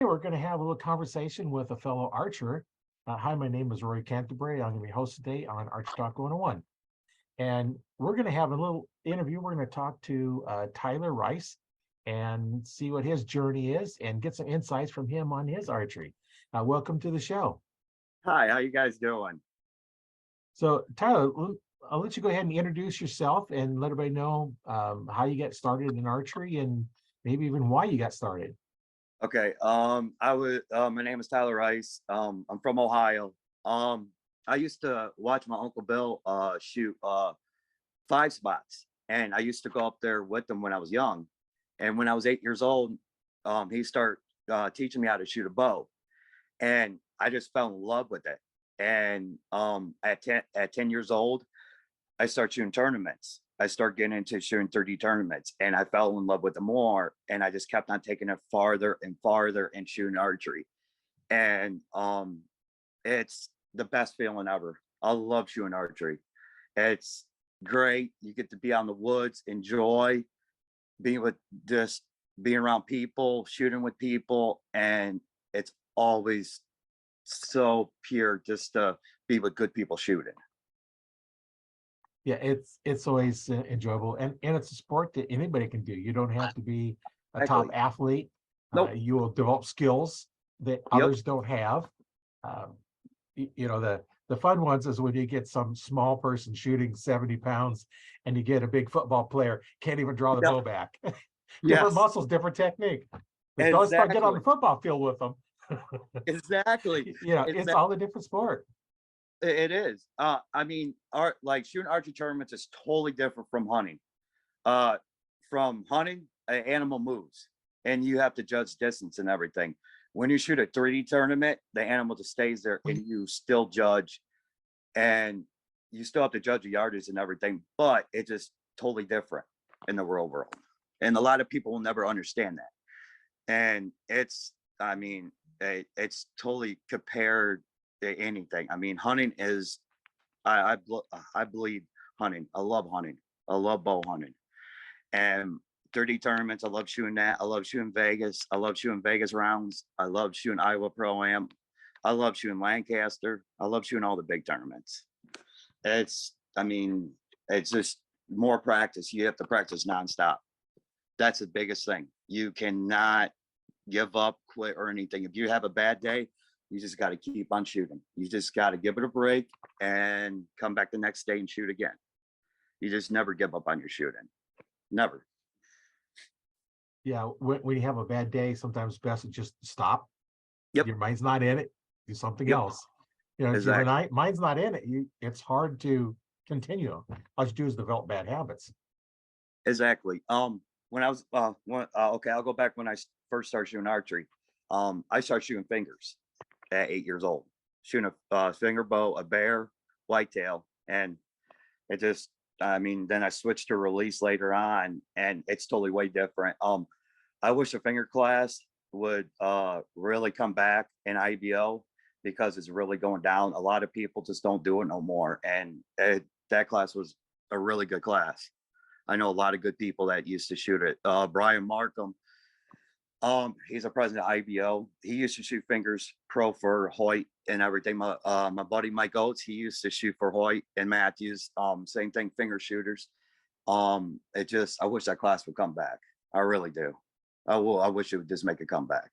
We're going to have a little conversation with a fellow archer. Hi, my name is Roy Canterbury. I'm going to be host today on Archery Talk 101. And we're going to have a little interview. We're going to talk to Tyler Rice and see what his journey is and get some insights from him on his archery. Welcome to the show. Hi, how you guys doing? So, Tyler, I'll let you go ahead and introduce yourself and let everybody know how you got started in archery and maybe even why you got started. Okay, my name is Tyler Rice. I'm from Ohio. I used to watch my Uncle Bill shoot 5 spots, and I used to go up there with him when I was young. And when I was 8 years old, he started teaching me how to shoot a bow, and I just fell in love with it. And at 10 years old, I started shooting tournaments. I started getting into shooting 30 tournaments, and I fell in love with it more. And I just kept on taking it farther and farther and shooting archery. And it's the best feeling ever. I love shooting archery. It's great. You get to be out in the woods, enjoy being around people, shooting with people, and it's always so pure just to be with good people shooting. Yeah, it's always enjoyable, and it's a sport that anybody can do. You don't have to be a top Exactly. athlete. Nope. You will develop skills that Yep. others don't have. The fun ones is when you get some small person shooting 70 pounds and you get a big football player can't even draw the Yep. bow back. Different Yes. muscles, different technique. But don't start get on the Exactly. football field with them. Exactly. It's all a different sport. It is. I mean, shooting archery tournaments is totally different from hunting. From hunting, an animal moves, and you have to judge distance and everything. When you shoot a 3D tournament, the animal just stays there, and you still judge, and you still have to judge the yardage and everything. But it's just totally different in the real world, and a lot of people will never understand that. And it's totally compared to anything. I mean, hunting is, I believe hunting. I love hunting. I love bow hunting. And 30 tournaments, I love shooting that. I love shooting Vegas. I love shooting Vegas rounds. I love shooting Iowa Pro-Am. I love shooting Lancaster. I love shooting all the big tournaments. It's just more practice. You have to practice nonstop. That's the biggest thing. You cannot give up, quit, or anything. If you have a bad day, you just got to keep on shooting. You just got to give it a break and come back the next day and shoot again. You just never give up on your shooting. Never. Yeah, when you have a bad day, sometimes it's best to just stop. Yep. Your mind's not in it. Do something Yep. else. If Exactly. your mind's not in it, it's hard to continue. All you do is develop bad habits. Exactly. When I was okay, I'll go back when I first started shooting archery. I started shooting fingers at 8 years old, shooting a finger bow, a bear, whitetail, and it just, then I switched to release later on, and it's totally way different. I wish the finger class would really come back in IBO because it's really going down. A lot of people just don't do it no more, and that class was a really good class. I know a lot of good people that used to shoot it. Brian Markham, he's a president of IBO. He used to shoot fingers pro for Hoyt and everything. My buddy Mike Oates, he used to shoot for Hoyt and Matthews. Same thing, finger shooters. I wish that class would come back. I really do. I wish it would just make a comeback.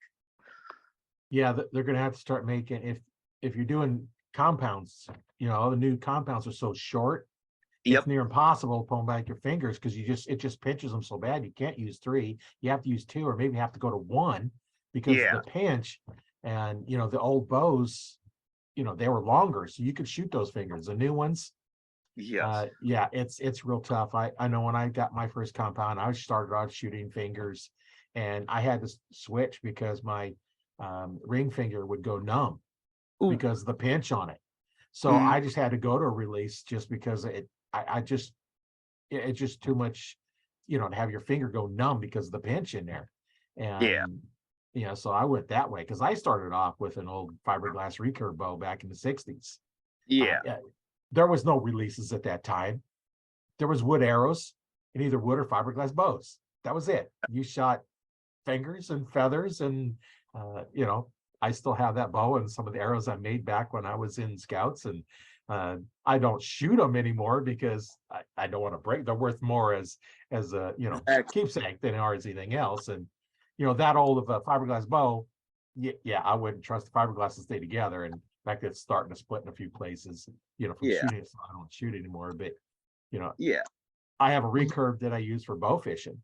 Yeah, they're going to have to start making, if you're doing compounds, all the new compounds are so short. Yep. It's near impossible to pull back your fingers because it just pinches them so bad. You can't use 3. You have to use 2, or maybe have to go to 1 because of the pinch. And the old bows, they were longer, so you could shoot those fingers. The new ones, yes, it's real tough. I know when I got my first compound, I started out shooting fingers, and I had to switch because my ring finger would go numb. Ooh. Because of the pinch on it. So I just had to go to a release just because it's just too much, to have your finger go numb because of the pinch in there. And so I went that way because I started off with an old fiberglass recurve bow back in the 60s. There was no releases at that time. There was wood arrows and either wood or fiberglass bows. That was it. You shot fingers and feathers and You know, I still have that bow and some of the arrows I made back when I was in scouts, and I don't shoot them anymore because I don't want to break. They're worth more as a, you know, keepsake than are as anything else. And you know, that old of a fiberglass bow, yeah, I wouldn't trust the fiberglass to stay together. And in fact, it's starting to split in a few places, you know, from Yeah. shooting it, so I don't shoot anymore. But you know, Yeah. I have a recurve that I use for bow fishing.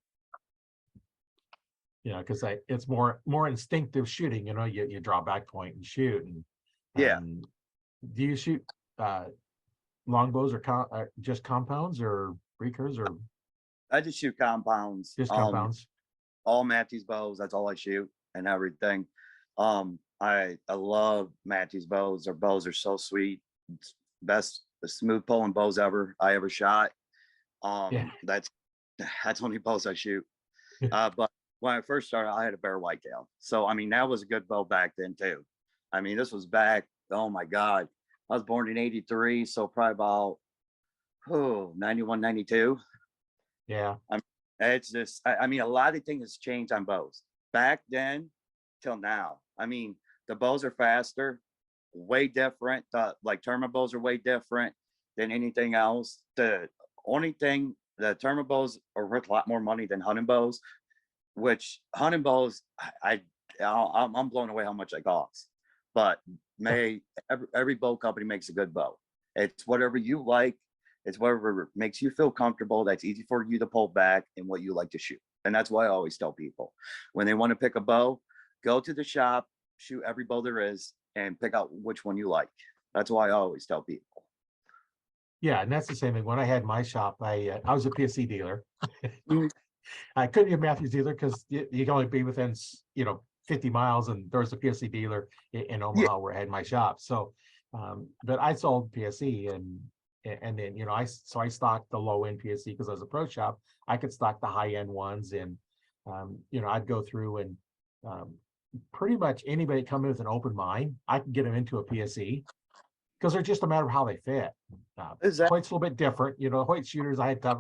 You know, because it's more instinctive shooting. You know, you draw back point and shoot. And Yeah. do you shoot longbows or just compounds or recurves or I just shoot compounds. just compounds? All Matthews bows. That's all I shoot and everything. I love Matthews bows. Their bows are so sweet. It's best smooth pulling bows I ever shot. Yeah. That's only bows I shoot. But when I first started, I had a bear whitetail. So I mean, that was a good bow back then too. I mean, this was back, oh my God. I was born in 83, so probably about 91, 92. Yeah. It's just, I mean, a lot of things has changed on bows back then till now. I mean, the bows are faster, way different. Like tournament bows are way different than anything else. The only thing, the tournament bows are worth a lot more money than hunting bows, which hunting bows, I'm blown away how much they cost. But every bow company makes a good bow. It's whatever you like. It's whatever makes you feel comfortable. That's easy for you to pull back and what you like to shoot. And that's why I always tell people when they want to pick a bow, go to the shop, shoot every bow there is, and pick out which one you like. That's why I always tell people. Yeah, and that's the same thing. When I had my shop, I was a PSC dealer. Mhm. I couldn't be a Matthews dealer because you can only be within, you know, 50 miles, and there was a PSC dealer in Yeah, Omaha where I had my shop. So, but I sold PSC, and then, you know, I stocked the low end PSC because I was a pro shop. I could stock the high end ones, and you know, I'd go through and um, pretty much anybody come in with an open mind, I could get them into a PSC because they're just a matter of how they fit. exactly. Hoyt's a little bit different. You know, Hoyt shooters, I had tough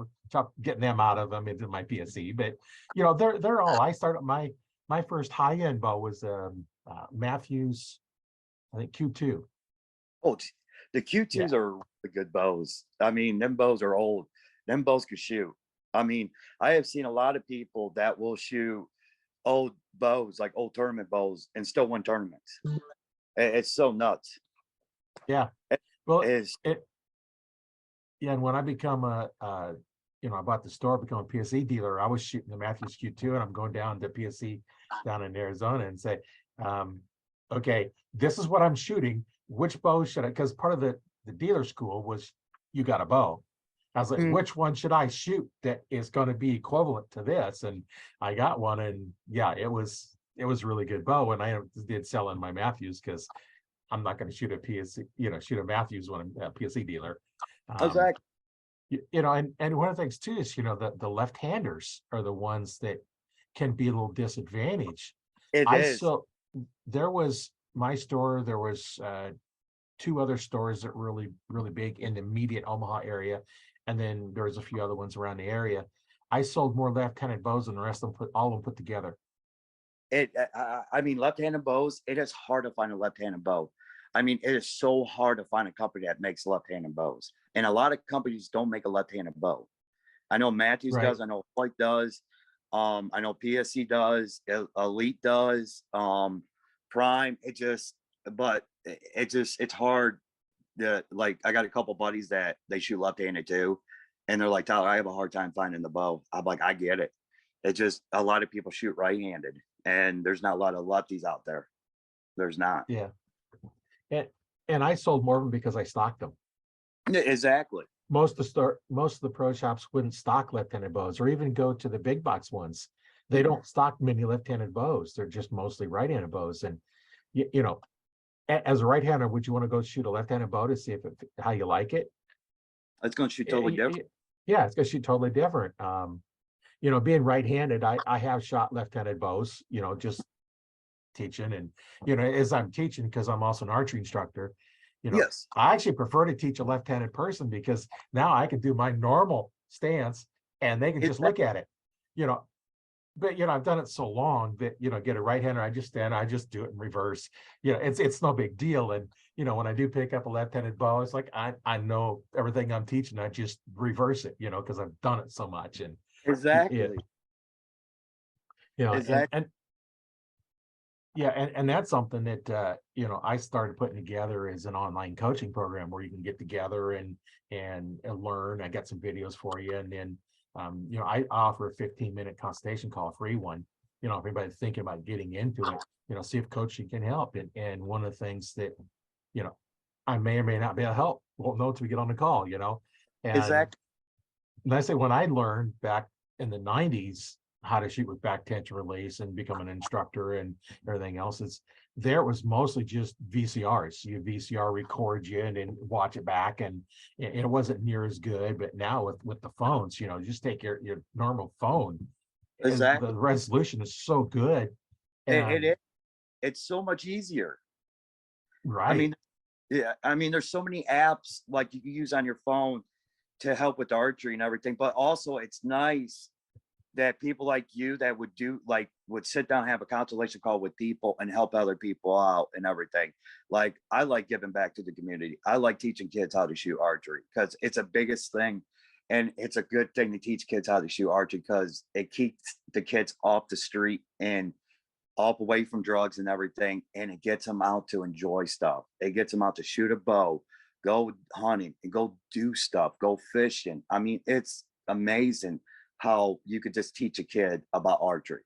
getting them out of them into my PSC, but you know, they're all. I started my first high end bow was Matthews, I think Q2. Oh, the Yeah, Q2s are really good bows. I mean, them bows are old. Them bows could shoot. I mean, I have seen a lot of people that will shoot old bows, like old tournament bows, and still win tournaments. It's so nuts. yeah. It Well, is. yeah, and when I become you know, I bought the store, become a PSC dealer. I was shooting the Matthews Q2, and I'm going down to PSC down in Arizona and say, um, okay, this is what I'm shooting. Which bow should I? Because part of the dealer school was you got a bow. I was like, Mm, which one should I shoot that is going to be equivalent to this? And I got one, and yeah, it was really good bow, and I did sell in my Matthews because I'm not going to shoot a PSC, you know, shoot a Matthews when I'm a PSC dealer. Um, exactly. you know, and one of the things too is, you know, the left-handers are the ones that can be a little disadvantaged. It I is. so There was my store, there was two other stores that were really big in the immediate Omaha area, and then there was a few other ones around the area. I sold more left-handed bows than the rest of them all of them put together. I mean, left-handed bows. It is hard to find a left-handed bow. I mean, it is so hard to find a company that makes left-handed bows, and a lot of companies don't make a left-handed bow. I know Matthews Right. does. I know White does. I know PSC does. Elite does. Prime. It's hard. Like I got a couple buddies that they shoot left-handed too, and they're like, Tyler, I have a hard time finding the bow. I'm like, I get it. It's just a lot of people shoot right-handed, and there's not a lot of lefties out there. There's not. Yeah. And I sold more of them because I stocked them. Exactly. Most of the pro shops wouldn't stock left-handed bows or even go to the big box ones. They don't stock many left-handed bows. They're just mostly right-handed bows. And you know, as a right-hander, would you want to go shoot a left-handed bow to see if how you like it? It's going to shoot totally different. Yeah, it's gonna shoot totally different. You know, being right-handed, I have shot left-handed bows, you know, just teaching. And you know, as I'm teaching, because I'm also an archery instructor, you know, Yes. I actually prefer to teach a left-handed person because now I can do my normal stance and they can just look at it. You know, but I've done it so long that get a right hander, I just stand, I just do it in reverse. It's no big deal. And when I do pick up a left-handed bow, it's like I know everything I'm teaching, I just reverse it, because I've done it so much. And it, Exactly. and Exactly. yeah, and that's something that I started putting together as an online coaching program where you can get together and learn. I got some videos for you, and then I offer a 15-minute consultation call, a free one. If anybody's thinking about getting into it, see if coaching can help. And one of the things that you know I may or may not be able to help, won't know until we get on the call. And Exactly. I say when I learned back in the 90s how to shoot with back tension release and become an instructor and everything else, it was mostly just VCRs. You VCR record you and then watch it back, and it wasn't near as good. But now with the phones, just take your normal phone, and Exactly. the resolution is so good. It And is. It's so much easier. I right, mean, yeah, I mean, there's so many apps like you can use on your phone to help with archery and everything, but also it's nice that people like you that would sit down and have a consultation call with people and help other people out and everything. Like I like giving back to the community. I like teaching kids how to shoot archery because it's a biggest thing. And it's a good thing to teach kids how to shoot archery because it keeps the kids off the street and off away from drugs and everything. And it gets them out to enjoy stuff. It gets them out to shoot a bow, go hunting and go do stuff, go fishing. I mean, it's amazing how you could just teach a kid about archery.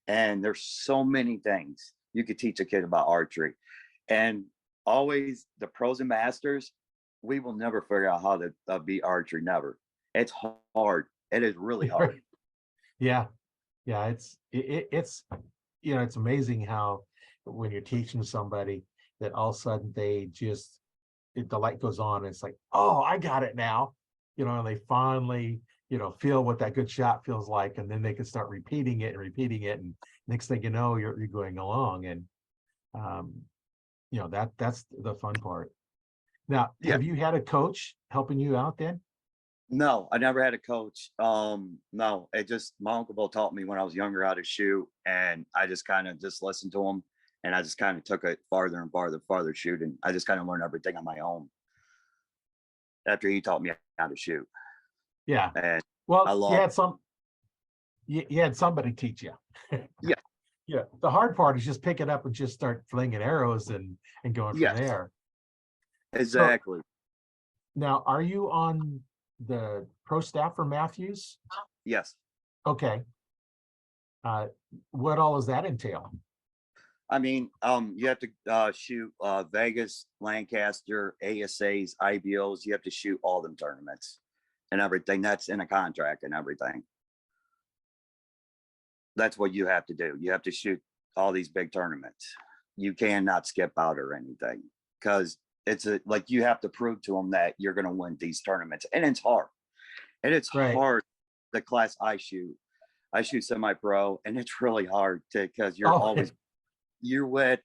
And there's so many things you could teach a kid about archery. And always the pros and masters, we will never figure out how to beat archery. Never. It's hard. It is really hard. yeah, yeah, it's it's amazing how when you're teaching somebody that all of a sudden the light goes on and it's like, oh, I got it now. And they finally, feel what that good shot feels like, and then they can start repeating it and repeating it. And next thing you know, you're going along. And um, that's the fun part. Now, Yeah. have you had a coach helping you out then? No, I never had a coach. No, it just my uncle Bill taught me when I was younger how to shoot, and I just kind of just listened to him, and I just kind of took it farther and farther shooting. I just kind of learned everything on my own after he taught me how to shoot, Yeah. and I Well, love. you had somebody teach you. Yeah, Yeah. The hard part is just pick it up and just start flinging arrows and going from yes, there. So exactly. now, are you on the pro staff for Matthews? Yes, Okay. Uh, what all does that entail? I mean, you have to shoot Vegas, Lancaster, ASAs, IBOs. You have to shoot all them tournaments and everything. That's in a contract and everything. That's what you have to do. You have to shoot all these big tournaments. You cannot skip out or anything because like you have to prove to them that you're going to win these tournaments, and it's hard. And it's Right. hard. The class I shoot semi-pro, and it's really hard because Oh, you're with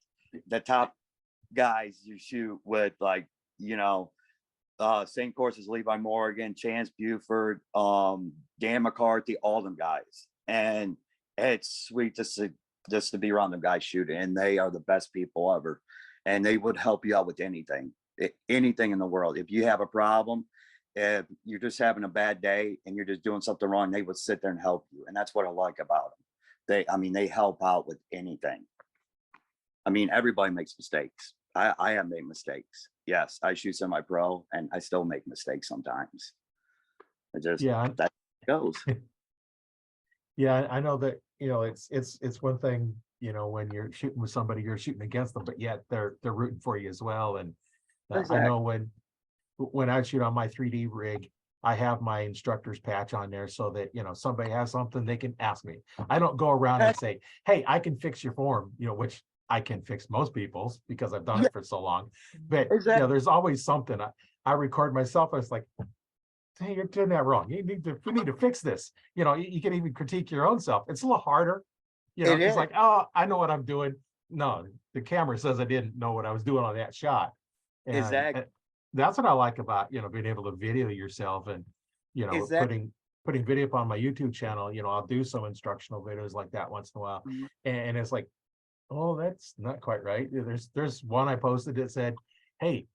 the top guys. You shoot with same course as Levi Morgan, Chance Buford, Dan McCarthy, all them guys, and it's sweet just to be around them guys shooting, and they are the best people ever, and they would help you out with anything, anything in the world. If you have a problem, if you're just having a bad day and you're just doing something wrong, they would sit there and help you, and that's what I like about them. They help out with anything. I mean, everybody makes mistakes. I have made mistakes. Yes, I shoot semi-pro, and I still make mistakes sometimes. It just yeah. that goes. Yeah, I know that, it's one thing, when you're shooting with somebody, you're shooting against them, but yet they're rooting for you as well. And I know Exactly. when I shoot on my 3D rig, I have my instructor's patch on there so that, somebody has something, they can ask me. I don't go around and say, hey, I can fix your form, which I can fix most people's because I've done Yeah, it for so long. But, exactly. there's always something. I record myself. I was like, hey, you're doing that wrong. We need to fix this. You can even critique your own self. It's a little harder, It it's is. like, oh, I know what I'm doing. No, the camera says I didn't know what I was doing on that shot. And Exactly. that's what I like about, being able to video yourself and, Exactly. putting putting video up on my YouTube channel, I'll do some instructional videos like that once in a while. Mhm. And it's like, oh, that's not quite right. There's one I posted that said, hey,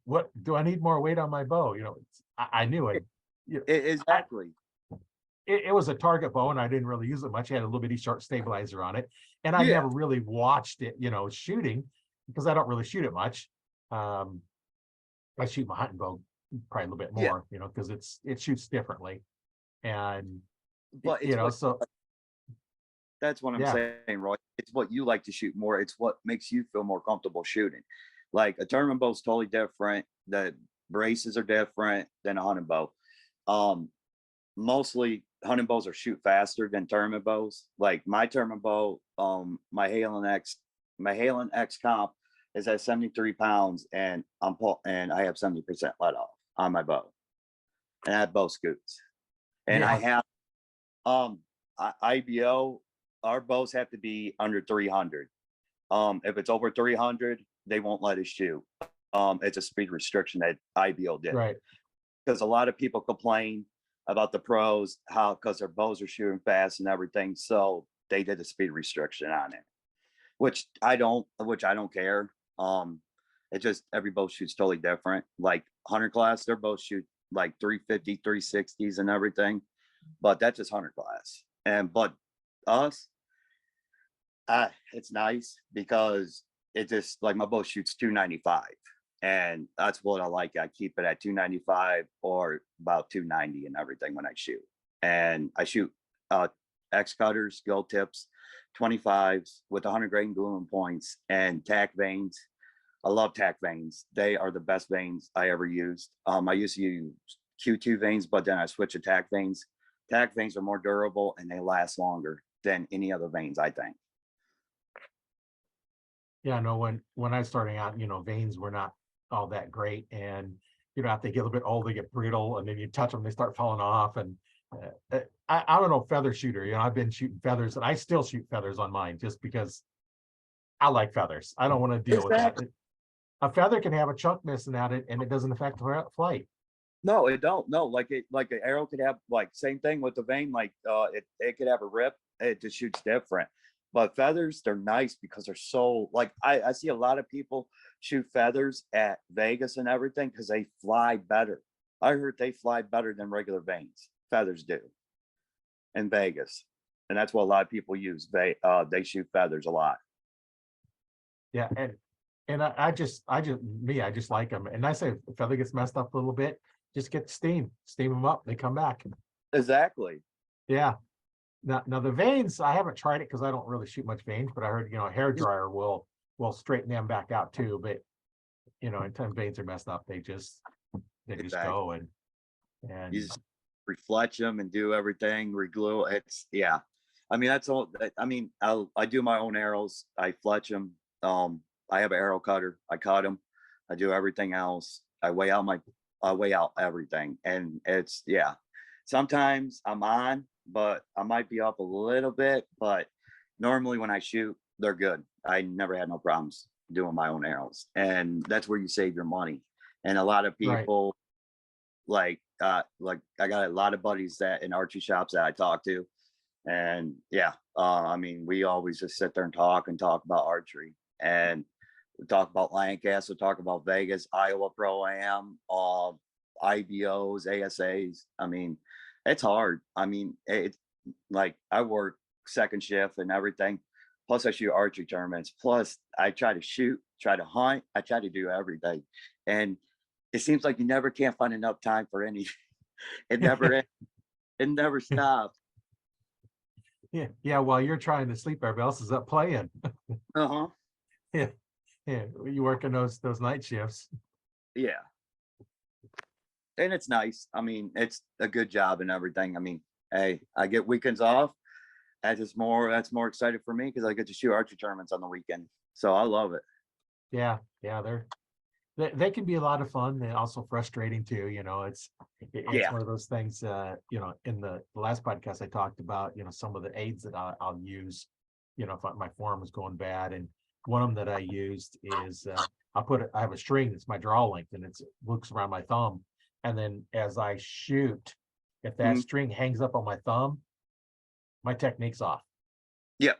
what do I need more weight on my bow? I knew it. Exactly. It was a target bow and I didn't really use it much. I had a little bitty short stabilizer on it. And I Yeah. never really watched it, shooting because I don't really shoot it much. I shoot my hunting bow probably a little bit Yeah. more, because it shoots differently. And But it's what so that's what I'm yeah, saying, Roy. It's what you like to shoot more. It's what makes you feel more comfortable shooting. Like a tournament bow is totally different. The braces are different than a hunting bow. Um, Mostly hunting bows are shoot faster than tournament bows. Like my tournament bow, my Halen X comp is at 73 pounds, and I have 70% let off on my bow, and that bow scoots. And I yeah, have IBO. Our bows have to be under 300. If it's over 300, they won't let us shoot. It's a speed restriction that IBO did, right. because a lot of people complain about the pros, how because their bows are shooting fast and everything, so they did a speed restriction on it, which I don't care. It just every bow shoots totally different. Like hunter class, their bows shoot like 350, 360s and everything, but that's just hunter class. But us, it's nice because it just like my bow shoots 295, and that's what I like. I keep it at 295 or about 290 and everything when I shoot. And I shoot X cutters, gold tips, 25s with 100 grain gluing points and tack vanes. I love tack vanes. They are the best vanes I ever used. I used to use Q2 vanes, but then I switched to tack vanes. Tack vanes are more durable and they last longer than any other vanes, I think. Yeah, no, when I was starting out, veins were not all that great. And, after they get a little bit old, they get brittle and then you touch them, they start falling off. And I don't know, feather shooter, I've been shooting feathers and I still shoot feathers on mine just because I like feathers. I don't want to deal with that. A feather can have a chunk missing out it and it doesn't affect the flight. No, it don't. No, like an arrow could have like same thing with the vein. Like it could have a rip. It just shoots different. But feathers, they're nice because they're so like I see a lot of people shoot feathers at Vegas and everything because they fly better. I heard they fly better than regular veins. Feathers do in Vegas, and that's what a lot of people use. They shoot feathers a lot. Yeah, and I just like them. And I say if the feather gets messed up a little bit, just get steam them up, they come back. Exactly. Yeah. Now the veins, I haven't tried it because I don't really shoot much veins, but I heard, a hair dryer will straighten them back out too. But anytime veins are messed up, they just go and You just refletch them and do everything, reglue. It's yeah. I mean, that's all. I mean, I do my own arrows. I fletch them. I have an arrow cutter. I cut them. I do everything else. I weigh out everything, and it's yeah. Sometimes I'm on, but I might be up a little bit. But normally when I shoot, they're good. I never had no problems doing my own arrows, and that's where you save your money. And a lot of people like I got a lot of buddies that in archery shops that I talk to, and yeah, I mean we always just sit there and talk about archery, and we talk about Lancaster, talk about Vegas, Iowa Pro Am, IBOs, ASAs. I mean, it's hard. I mean, it's like I work second shift and everything. Plus, I shoot archery tournaments. Plus, I try to shoot, try to hunt. I try to do everything, and it seems like you never can't find enough time for any. It never ends. It never stops. Yeah. While you're trying to sleep, everybody else is up playing. Uh-huh. Yeah. You working those night shifts. Yeah. And it's nice. I mean, it's a good job and everything. I mean, hey, I get weekends off. That's more excited for me because I get to shoot archery tournaments on the weekend. So I love it. Yeah, they can be a lot of fun. They're also frustrating too. It's one of those things. In the last podcast I talked about, some of the aids that I'll use. If my form is going bad, and one of them that I used is I have a string that's my draw length, and it looks around my thumb, and then as I shoot, If that Mhm. string hangs up on my thumb, my technique's off. Yeah.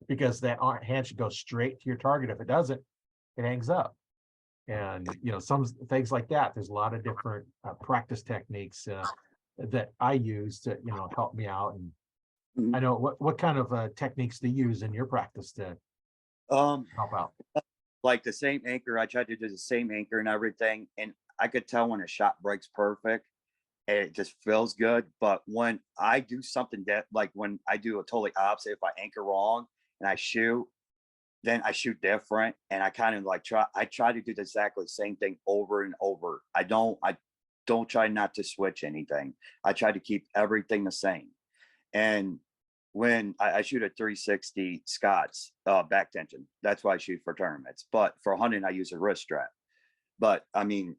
Because that hand should go straight to your target. If it doesn't, it hangs up. And some things like that. There's a lot of different practice techniques that I use to help me out. And I Mhm. know what kind of techniques do you use in your practice to help out? Like the same anchor, I tried to do the same anchor and everything, and I could tell when a shot breaks perfect and it just feels good. But when I do something that, like when I do a totally opposite, if I anchor wrong and I shoot, then I shoot different. And I kind of like I try to do the exactly same thing over and over. I don't try not to switch anything. I try to keep everything the same. And when I shoot a 360 Scots back tension, that's why I shoot for tournaments. But for hunting, I use a wrist strap. But I mean,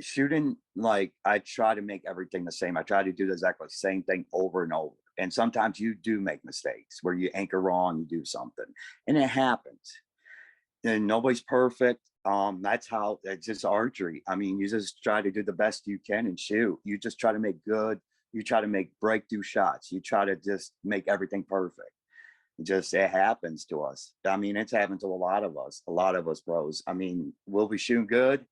shooting, like I try to make everything the same. I try to do the exactly same thing over and over. And sometimes you do make mistakes where you anchor wrong, you do something, and it happens. And nobody's perfect. That's how it's just archery. I mean, you just try to do the best you can and shoot. You just try to make good. You try to make breakthrough shots. You try to just make everything perfect. It happens to us. I mean, it's happened to a lot of us pros. I mean, we'll be shooting good.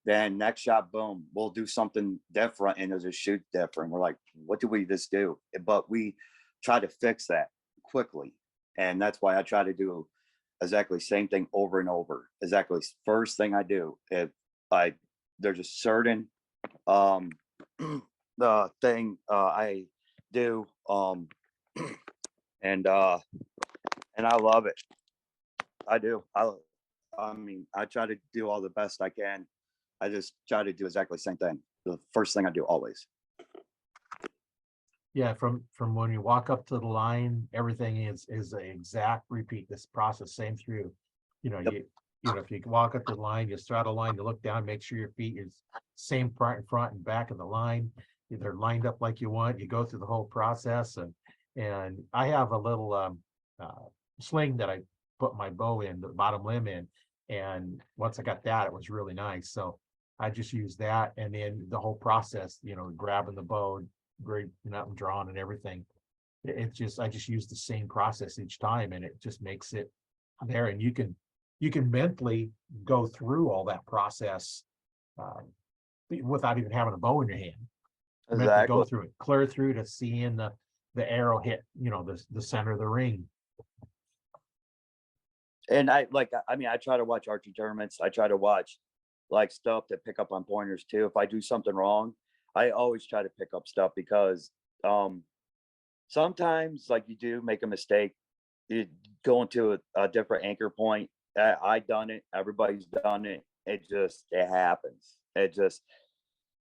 Then next shot, boom, we'll do something different and it'll just shoot different. We're like, what did we just do? But we try to fix that quickly. And that's why I try to do exactly same thing over and over. Exactly first thing I do. If I there's a certain um the thing I do and I love it. I do. I mean, I try to do all the best I can. I just try to do exactly the same thing. The first thing I do always. Yeah, from when you walk up to the line, everything is an exact repeat. This process, same through. Yep. If you walk up to the line, you straddle line, you look down, make sure your feet is same front and back of the line. They're lined up like you want. You go through the whole process, and I have a little sling that I put my bow in, the bottom limb in, and once I got that, it was really nice. So I just use that, and then the whole process, grabbing the bow, grading up and drawing and everything. I just use the same process each time, and it just makes it there. And you can mentally go through all that process without even having a bow in your hand. Mentally go Exactly. through it, clear through to seeing the arrow hit, the center of the ring. And I mean, I try to watch archery tournaments. I try to watch like stuff that pick up on pointers too. If I do something wrong, I always try to pick up stuff because sometimes like you do make a mistake, you go into a different anchor point. I done it. Everybody's done it. It happens.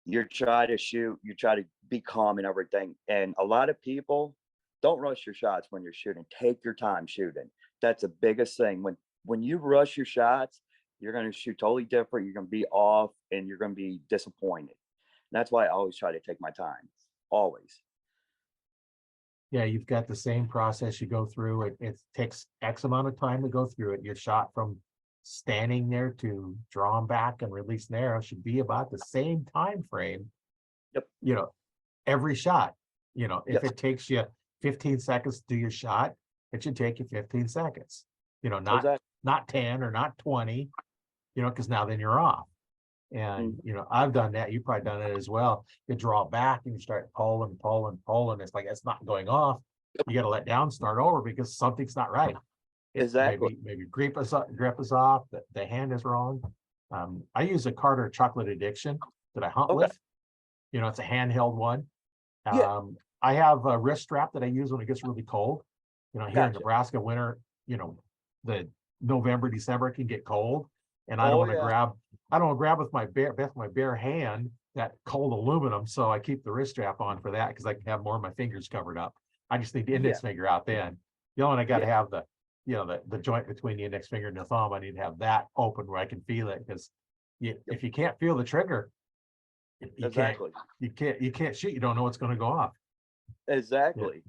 You try to shoot, you try to be calm and everything. And a lot of people don't rush your shots when you're shooting. Take your time shooting. That's the biggest thing. When you rush your shots, you're going to shoot totally different. You're going to be off and you're going to be disappointed. That's why I always try to take my time. Always. Yeah, you've got the same process you go through. It takes X amount of time to go through it. Your shot from standing there to drawing back and releasing the arrow should be about the same time frame. Yep. Every shot. If Yep. it takes you 15 seconds to do your shot, it should take you 15 seconds. Exactly. Not 10 or not 20, because now then you're off. And I've done that. You've probably done it as well. You draw back and you start pulling. It's like it's not going off. You got to let down, start over because something's not right. Exactly. Maybe grip is off. The hand is wrong. I use a Carter chocolate addiction that I hunt Okay. with. It's a handheld one. Yeah. I have a wrist strap that I use when it gets really cold. Here in Gotcha. Nebraska, winter, the November, December can get cold, and I don't Oh want to yeah. grab with my bare hand that cold aluminum. So I keep the wrist strap on for that because I can have more of my fingers covered up. I just need the index Yeah. finger out then. And I got to Yeah. have the joint between the index finger and the thumb. I need to have that open where I can feel it because if you can't feel the trigger, you Exactly. you can't shoot. You don't know what's going to go off. Exactly.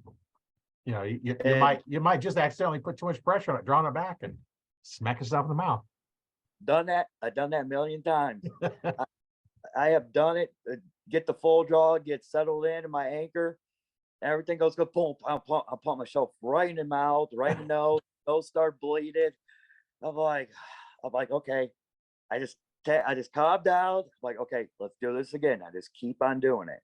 You might just accidentally put too much pressure on it, drawing it back and smack yourself in the mouth. Done that. I've done that a million times. I have done it. get the full draw, get settled in my anchor, everything goes good. Boom, I pump myself right in the mouth, right in the nose start bleeding. I'm like, okay. I just calmed down. I'm like, okay, let's do this again. I just keep on doing it.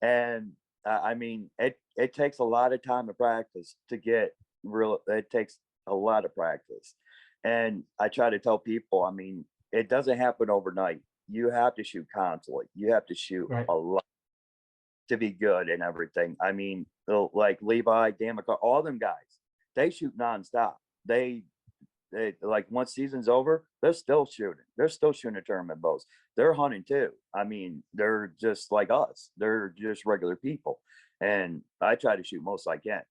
And I mean, it takes a lot of time to practice to get real. It takes a lot of practice. And I try to tell people, I mean, it doesn't happen overnight. You have to shoot constantly. You have to shoot Right. a lot to be good and everything. I mean, like Levi, Dan McCar, all them guys, they shoot nonstop. They like once season's over, they're still shooting. They're still shooting a tournament bows. They're hunting too. I mean, they're just like us. They're just regular people. And I try to shoot most I can.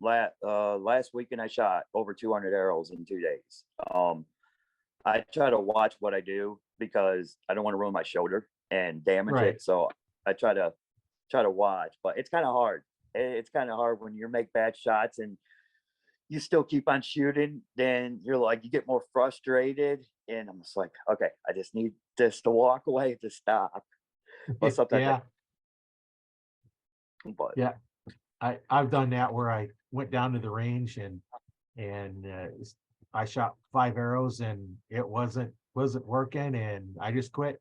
Last weekend I shot over 200 arrows in 2 days. I try to watch what I do because I don't want to ruin my shoulder and damage Right. it. So I try to watch, but it's kind of hard. It's kind of hard when you make bad shots and you still keep on shooting, then you're like, you get more frustrated. And I'm just like, okay, I just need this to walk away to stop. But sometimes Yeah. but Yeah. I've done that where I went down to the range and I shot 5 arrows and it wasn't working and I just quit.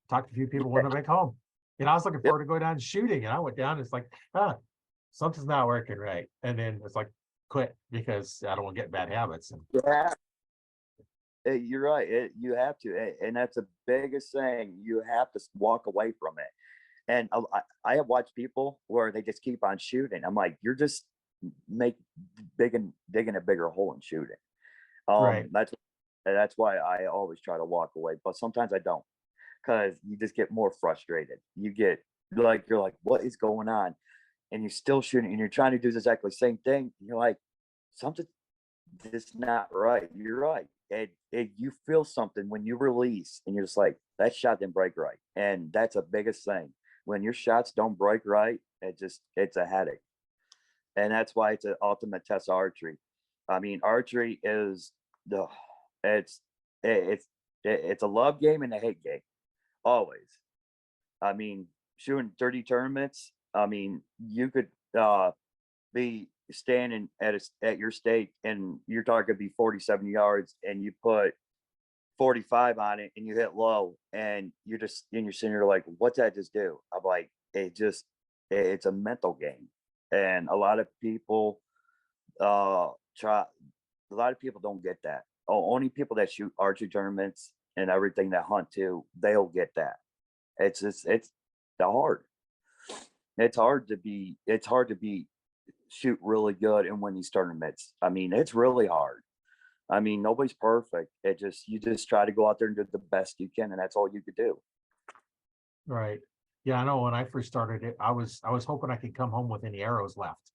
Talked to a few people, went back home. And I was looking yep, forward to go down shooting and I went down. It's like, something's not working right. And then it's like quit because I don't want to get bad habits. And yeah, you're right. You have to, and that's the biggest thing. You have to walk away from it. And I have watched people where they just keep on shooting. I'm like, you're just make digging a bigger hole and shooting. right. That's why I always try to walk away, but sometimes I don't because you just get more frustrated. You get like you're like, what is going on? And you're still shooting, and you're trying to do exactly the same thing. And you're like, something that's not right. You're right. You feel something when you release, and you're just like, that shot didn't break right, and that's the biggest thing. When your shots don't break right, it's a headache, and that's why it's an ultimate test of archery. I mean, archery is the it's it's it's a love game and a hate game always. I mean, shooting 30 tournaments. I mean, you could be standing at your stake and your target be 47 yards and you put 45 on it and you hit low and you're just in your center like, what's that just do? I'm like, it's a mental game. And a lot of people try a lot of people don't get that. Only people that shoot archery tournaments and everything that hunt too, they'll get that. It's the hard. It's hard to be shoot really good and win these tournaments. I mean, it's really hard. I mean, nobody's perfect. You just try to go out there and do the best you can, and that's all you could do. Right. Yeah, I know when I first started it, I was hoping I could come home with any arrows left.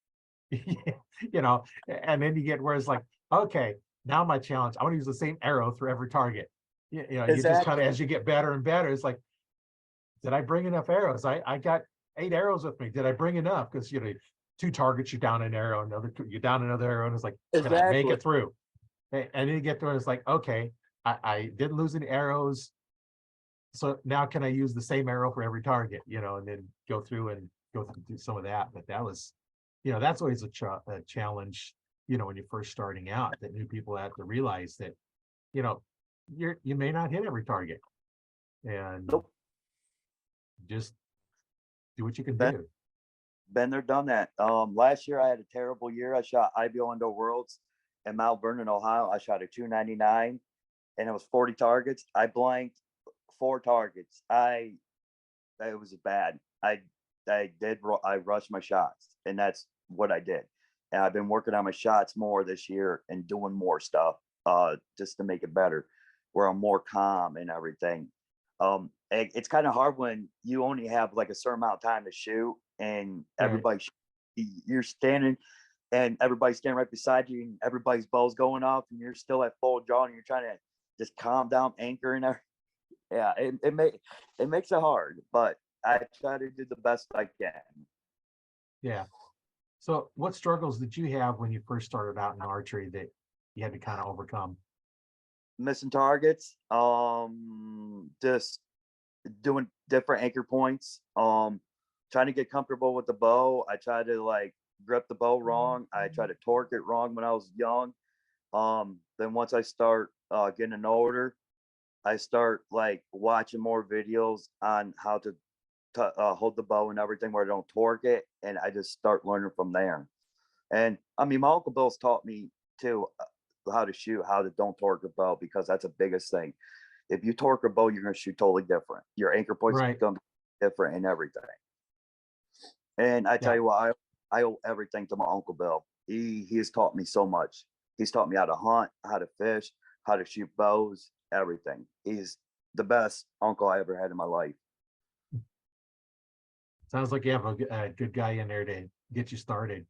You know, and then you get where it's like, okay, now my challenge, I want to use the same arrow through every target. You know, you just kind of Exactly. as you get better and better, it's like, did I bring enough arrows? I got 8 arrows with me. Did I bring enough? Because you know, 2 targets, you're down an arrow, you're down another arrow, and it's like, can I make Exactly. it through? And then you get through, and it's like, okay, I didn't lose any arrows. So now can I use the same arrow for every target, you know, and then go through and go through some of that. But that was, you know, that's always a challenge, you know, when you're first starting out, that new people have to realize that, you know, you may not hit every target and Nope. just do what you can Been do. been there, done that. Last year I had a terrible year. I shot IBO Indoor Worlds in Mount Vernon, Ohio. I shot a 299 and it was 40 targets. I blanked 4 targets. It was bad. I rushed my shots, and that's what I did. And I've been working on my shots more this year and doing more stuff just to make it better, where I'm more calm and everything. It's kind of hard when you only have like a certain amount of time to shoot, and Right. you're standing, and everybody's standing right beside you, and everybody's bow's going off, and you're still at full draw, and you're trying to just calm down, anchor, and everything. Yeah, it makes it hard, but I try to do the best I can. Yeah. So what struggles did you have when you first started out in archery that you had to kind of overcome? Missing targets, just doing different anchor points, trying to get comfortable with the bow. I try to like grip the bow wrong. I try to torque it wrong when I was young. Then once I start getting older, I start like watching more videos on how to hold the bow and everything where I don't torque it, and I just start learning from there. And I mean, my uncle Bill's taught me too how to shoot, how to don't torque a bow, because that's the biggest thing. If you torque a bow, you're going to shoot totally different. Your anchor points Right. going to be different and everything. And I tell Yeah. you what, I owe everything to my uncle Bill. He has taught me so much. He's taught me how to hunt, how to fish, how to shoot bows, everything. He's the best uncle I ever had in my life. Sounds like you have a good guy in there to get you started.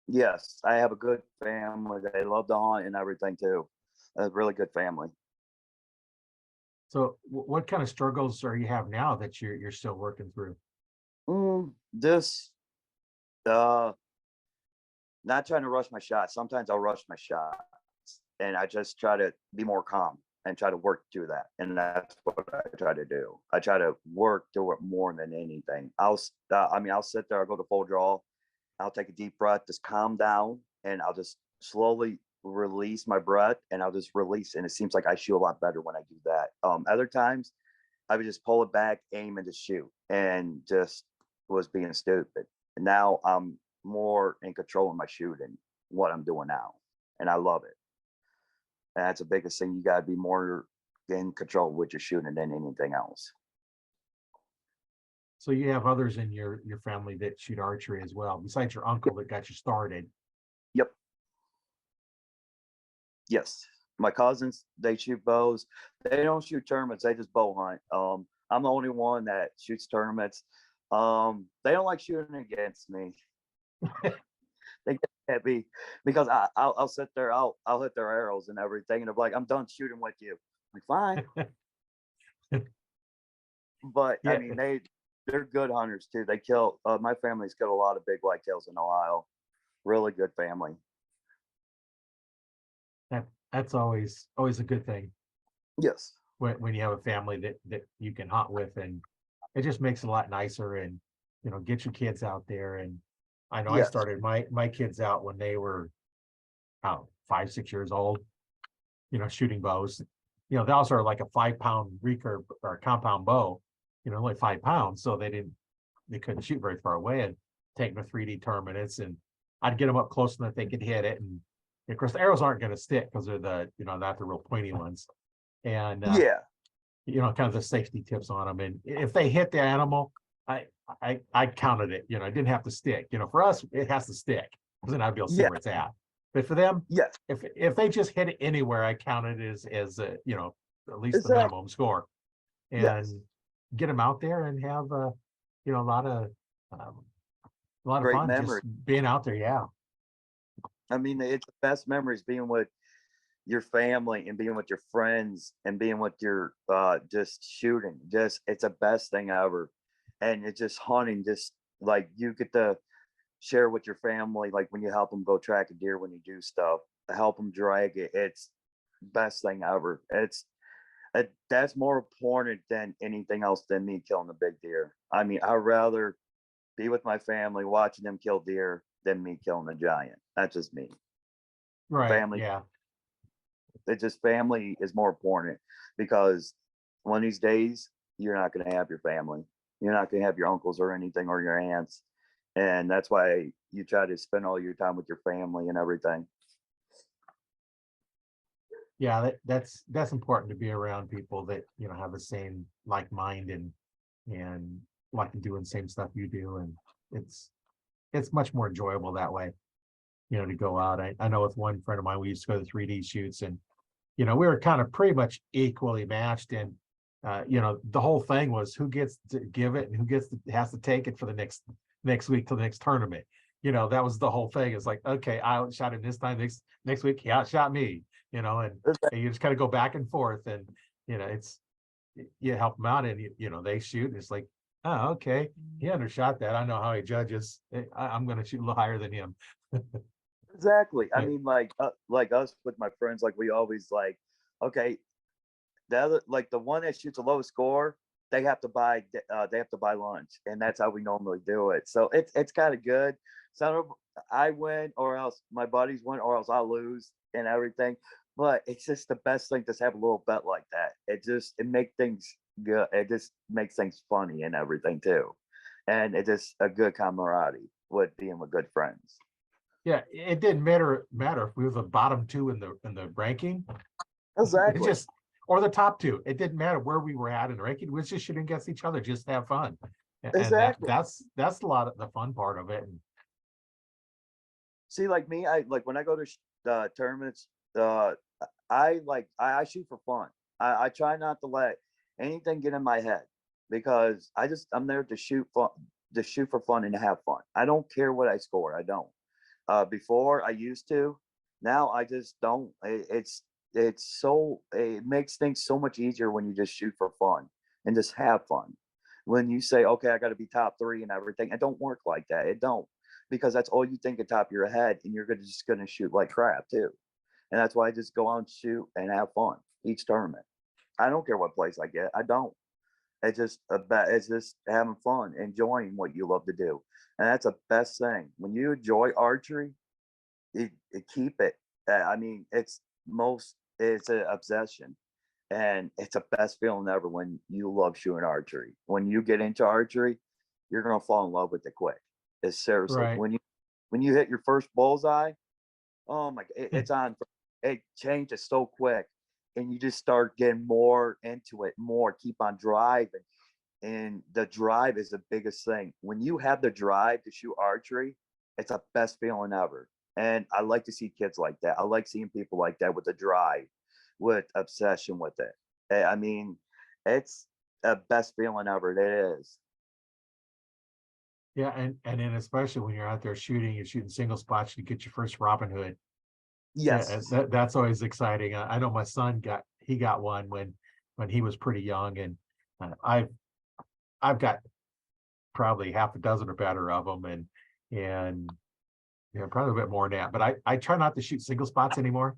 Yes, I have a good family. They love to hunt and everything too. A really good family. So what kind of struggles are you have now that you're still working through? This uh not trying to rush my shots. Sometimes I'll rush my shots, and I just try to be more calm and try to work through that. And that's what I try to do. I try to work through it more than anything. I'll sit there, I'll go to full draw, I'll take a deep breath, just calm down, and I'll just slowly release my breath, and I'll just release. And it seems like I shoot a lot better when I do that. Other times I would just pull it back, aim, and just shoot, and just was being stupid. And now I'm more in control of my shooting, what I'm doing now, and I love it. And that's the biggest thing. You got to be more in control of what you're shooting than anything else. So you have others in your family that shoot archery as well, besides your uncle that got you started. Yep. Yes. My cousins, they shoot bows. They don't shoot tournaments. They just bow hunt. I'm the only one that shoots tournaments. They don't like shooting against me. They get happy because I'll sit there, I'll hit their arrows and everything, and they're like, "I'm done shooting with you." I'm like, fine. But I Yeah, mean, they're good hunters too. They kill. My family's killed a lot of big whitetails in Ohio. Really good family. that's always a good thing Yes. when you have a family that you can hunt with, and it just makes it a lot nicer. And get your kids out there. And I know I Yes. started my kids out when they were 5, 6 years old, shooting bows. Those are like a 5-pound recurve or a compound bow, only 5 pounds. So they couldn't shoot very far away, and take them to 3D tournaments. And I'd get them up close enough they could hit it. And of course, the arrows aren't going to stick because they're not the real pointy ones. And, Yeah. kind of the safety tips on them. And if they hit the animal, I counted it, it didn't have to stick. For us, it has to stick because then I'd be able to see Yeah. where it's at. But for them, Yes. if they just hit it anywhere, I counted it as at least the Exactly. minimum score. And Yes. get them out there and have a um, lot of Great fun memory. just being out there. Yeah. I mean, it's the best memories being with your family and being with your friends and being with your just shooting. Just it's the best thing ever. And it's just hunting, just like you get to share with your family, like when you help them go track a deer, when you do stuff, help them drag it. It's best thing ever. That's more important than anything else than me killing a big deer. I mean, I'd rather be with my family watching them kill deer than me killing a giant. That's just me. Right. Family, Yeah. it's just family is more important, because one of these days you're not going to have your family. You're not going to have your uncles or anything or your aunts. And that's why you try to spend all your time with your family and everything. Yeah, that's important to be around people that have the same like mind, and like doing the same stuff you do. And it's much more enjoyable that way, to go out. I know with one friend of mine, we used to go to 3D shoots, and we were kind of pretty much equally matched. And the whole thing was who gets to give it and who has to take it for the next week till the next tournament. That was the whole thing. It's like, okay, I outshot him this time, next week he outshot me, and you just kind of go back and forth. And it's you help them out, and they shoot, and it's like, oh, okay, he undershot that. I know how he judges. I'm going to shoot a little higher than him. Exactly. I But mean, like us with my friends, like we always like, okay, the other, like the one that shoots a low score, they have to buy lunch, and that's how we normally do it. So it's kind of good. So I win, or else my buddies win, or else I'll lose and everything. But it's just the best thing to have a little bet like that. It makes things good. It just makes things funny and everything too, and it's just a good camaraderie with being with good friends. Yeah, it didn't matter if we were the bottom two in the ranking. It Exactly. just, or the top two. It didn't matter where we were at in the ranking. We was just shooting against each other, just to have fun. And Exactly. that's a lot of the fun part of it. And See, like me, I like when I go to tournaments. Uh, I shoot for fun. I try not to let anything get in my head because I'm there to shoot for fun and to have fun. I don't care what I score. I don't. Before I used to. Now I just don't. It makes things so much easier when you just shoot for fun and just have fun. When you say, okay, I got to be top three and everything, it don't work like that. It don't, because that's all you think at top of your head, and you're just gonna shoot like crap too. And that's why I just go out and shoot and have fun each tournament. I don't care what place I get. I don't. It's just having fun, enjoying what you love to do, and that's the best thing. When you enjoy archery, it keep it. I mean, it's an obsession, and it's the best feeling ever when you love shooting archery. When you get into archery, you're gonna fall in love with it quick. It's seriously right. When you hit your first bullseye, oh my, it's on. It changes so quick, and you just start getting more into it, more. Keep on driving, and the drive is the biggest thing. When you have the drive to shoot archery, it's the best feeling ever. And I like to see kids like that. I like seeing people like that with the drive, with obsession with it. I mean, it's the best feeling ever. It is. Yeah, and then especially when you're out there shooting, you're shooting single spots, you get your first Robin Hood. Yeah, Yes. that's always exciting. I know my son got one when he was pretty young, and I've got probably half a dozen or better of them, and yeah, probably a bit more than that. But I try not to shoot single spots anymore.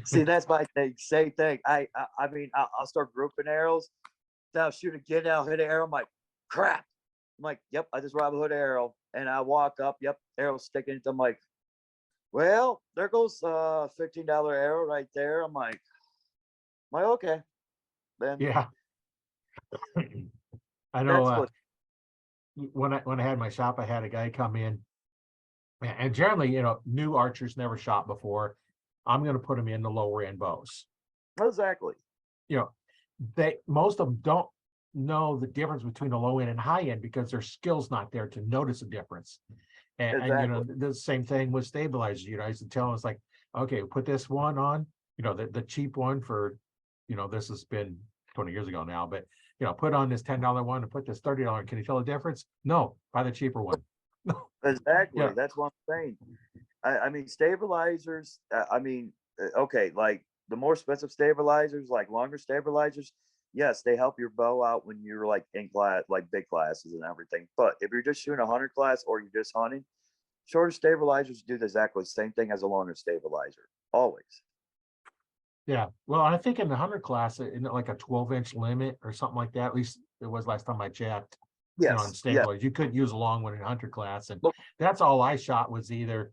See, that's my thing. Same thing. I mean, I'll start grouping arrows. Then I'll shoot again. I'll hit an arrow. I'm like, crap. I'm like, yep, I just Robin Hood arrow. And I walk up, yep, arrow sticking. I'm like, well, there goes $15 arrow right there. I'm like, okay. Then Yeah, I know. that's what When I had my shop, I had a guy come in, and generally, new archers never shot before. I'm going to put them in the lower end bows. exactly. You know, most of them don't know the difference between the low end and high end because their skill's not there to notice a difference. And Exactly. the same thing with stabilizers. I used to tell them, it's like, okay, put this one on, the cheap one for, this has been 20 years ago now, but put on this $10 one and put this $30. Can you tell the difference? No, buy the cheaper one. Exactly. Yeah, That's what I'm saying. I mean, stabilizers, I mean, okay, like the more expensive stabilizers, like longer stabilizers, yes, they help your bow out when you're like in class, like big classes and everything. But if you're just shooting a hunter class or you're just hunting, shorter stabilizers do exactly the same thing as a longer stabilizer, always. yeah. Well, I think in the 100 class, in like a 12-inch limit or something like that, at least it was last time I checked, on Yes, yeah. stabilizers. You couldn't use a long one in hunter class. And Well, that's all I shot was either,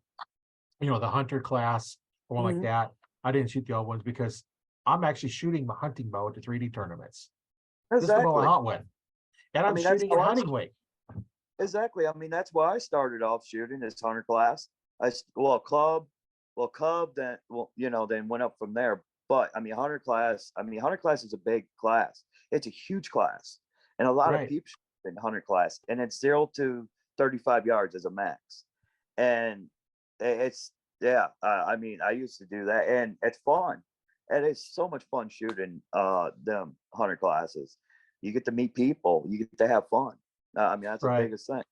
the hunter class or one like mhm, that. I didn't shoot the old ones because I'm actually shooting the hunting bow at the 3D tournaments. This is the bow I exactly. hunt with. And I I'm mean, that's shooting how at I hunting weight. exactly. I mean, that's why I started off shooting as hunter class. Well, cub, then then went up from there. But I mean, hunter class is a big class. It's a huge class, and a lot of Right. people shoot in hunter class, and it's 0 to 35 yards as a max, and it's yeah. I mean, I used to do that, and it's fun, and it's so much fun shooting them hunter classes. You get to meet people, you get to have fun. I mean, that's the Right. biggest thing.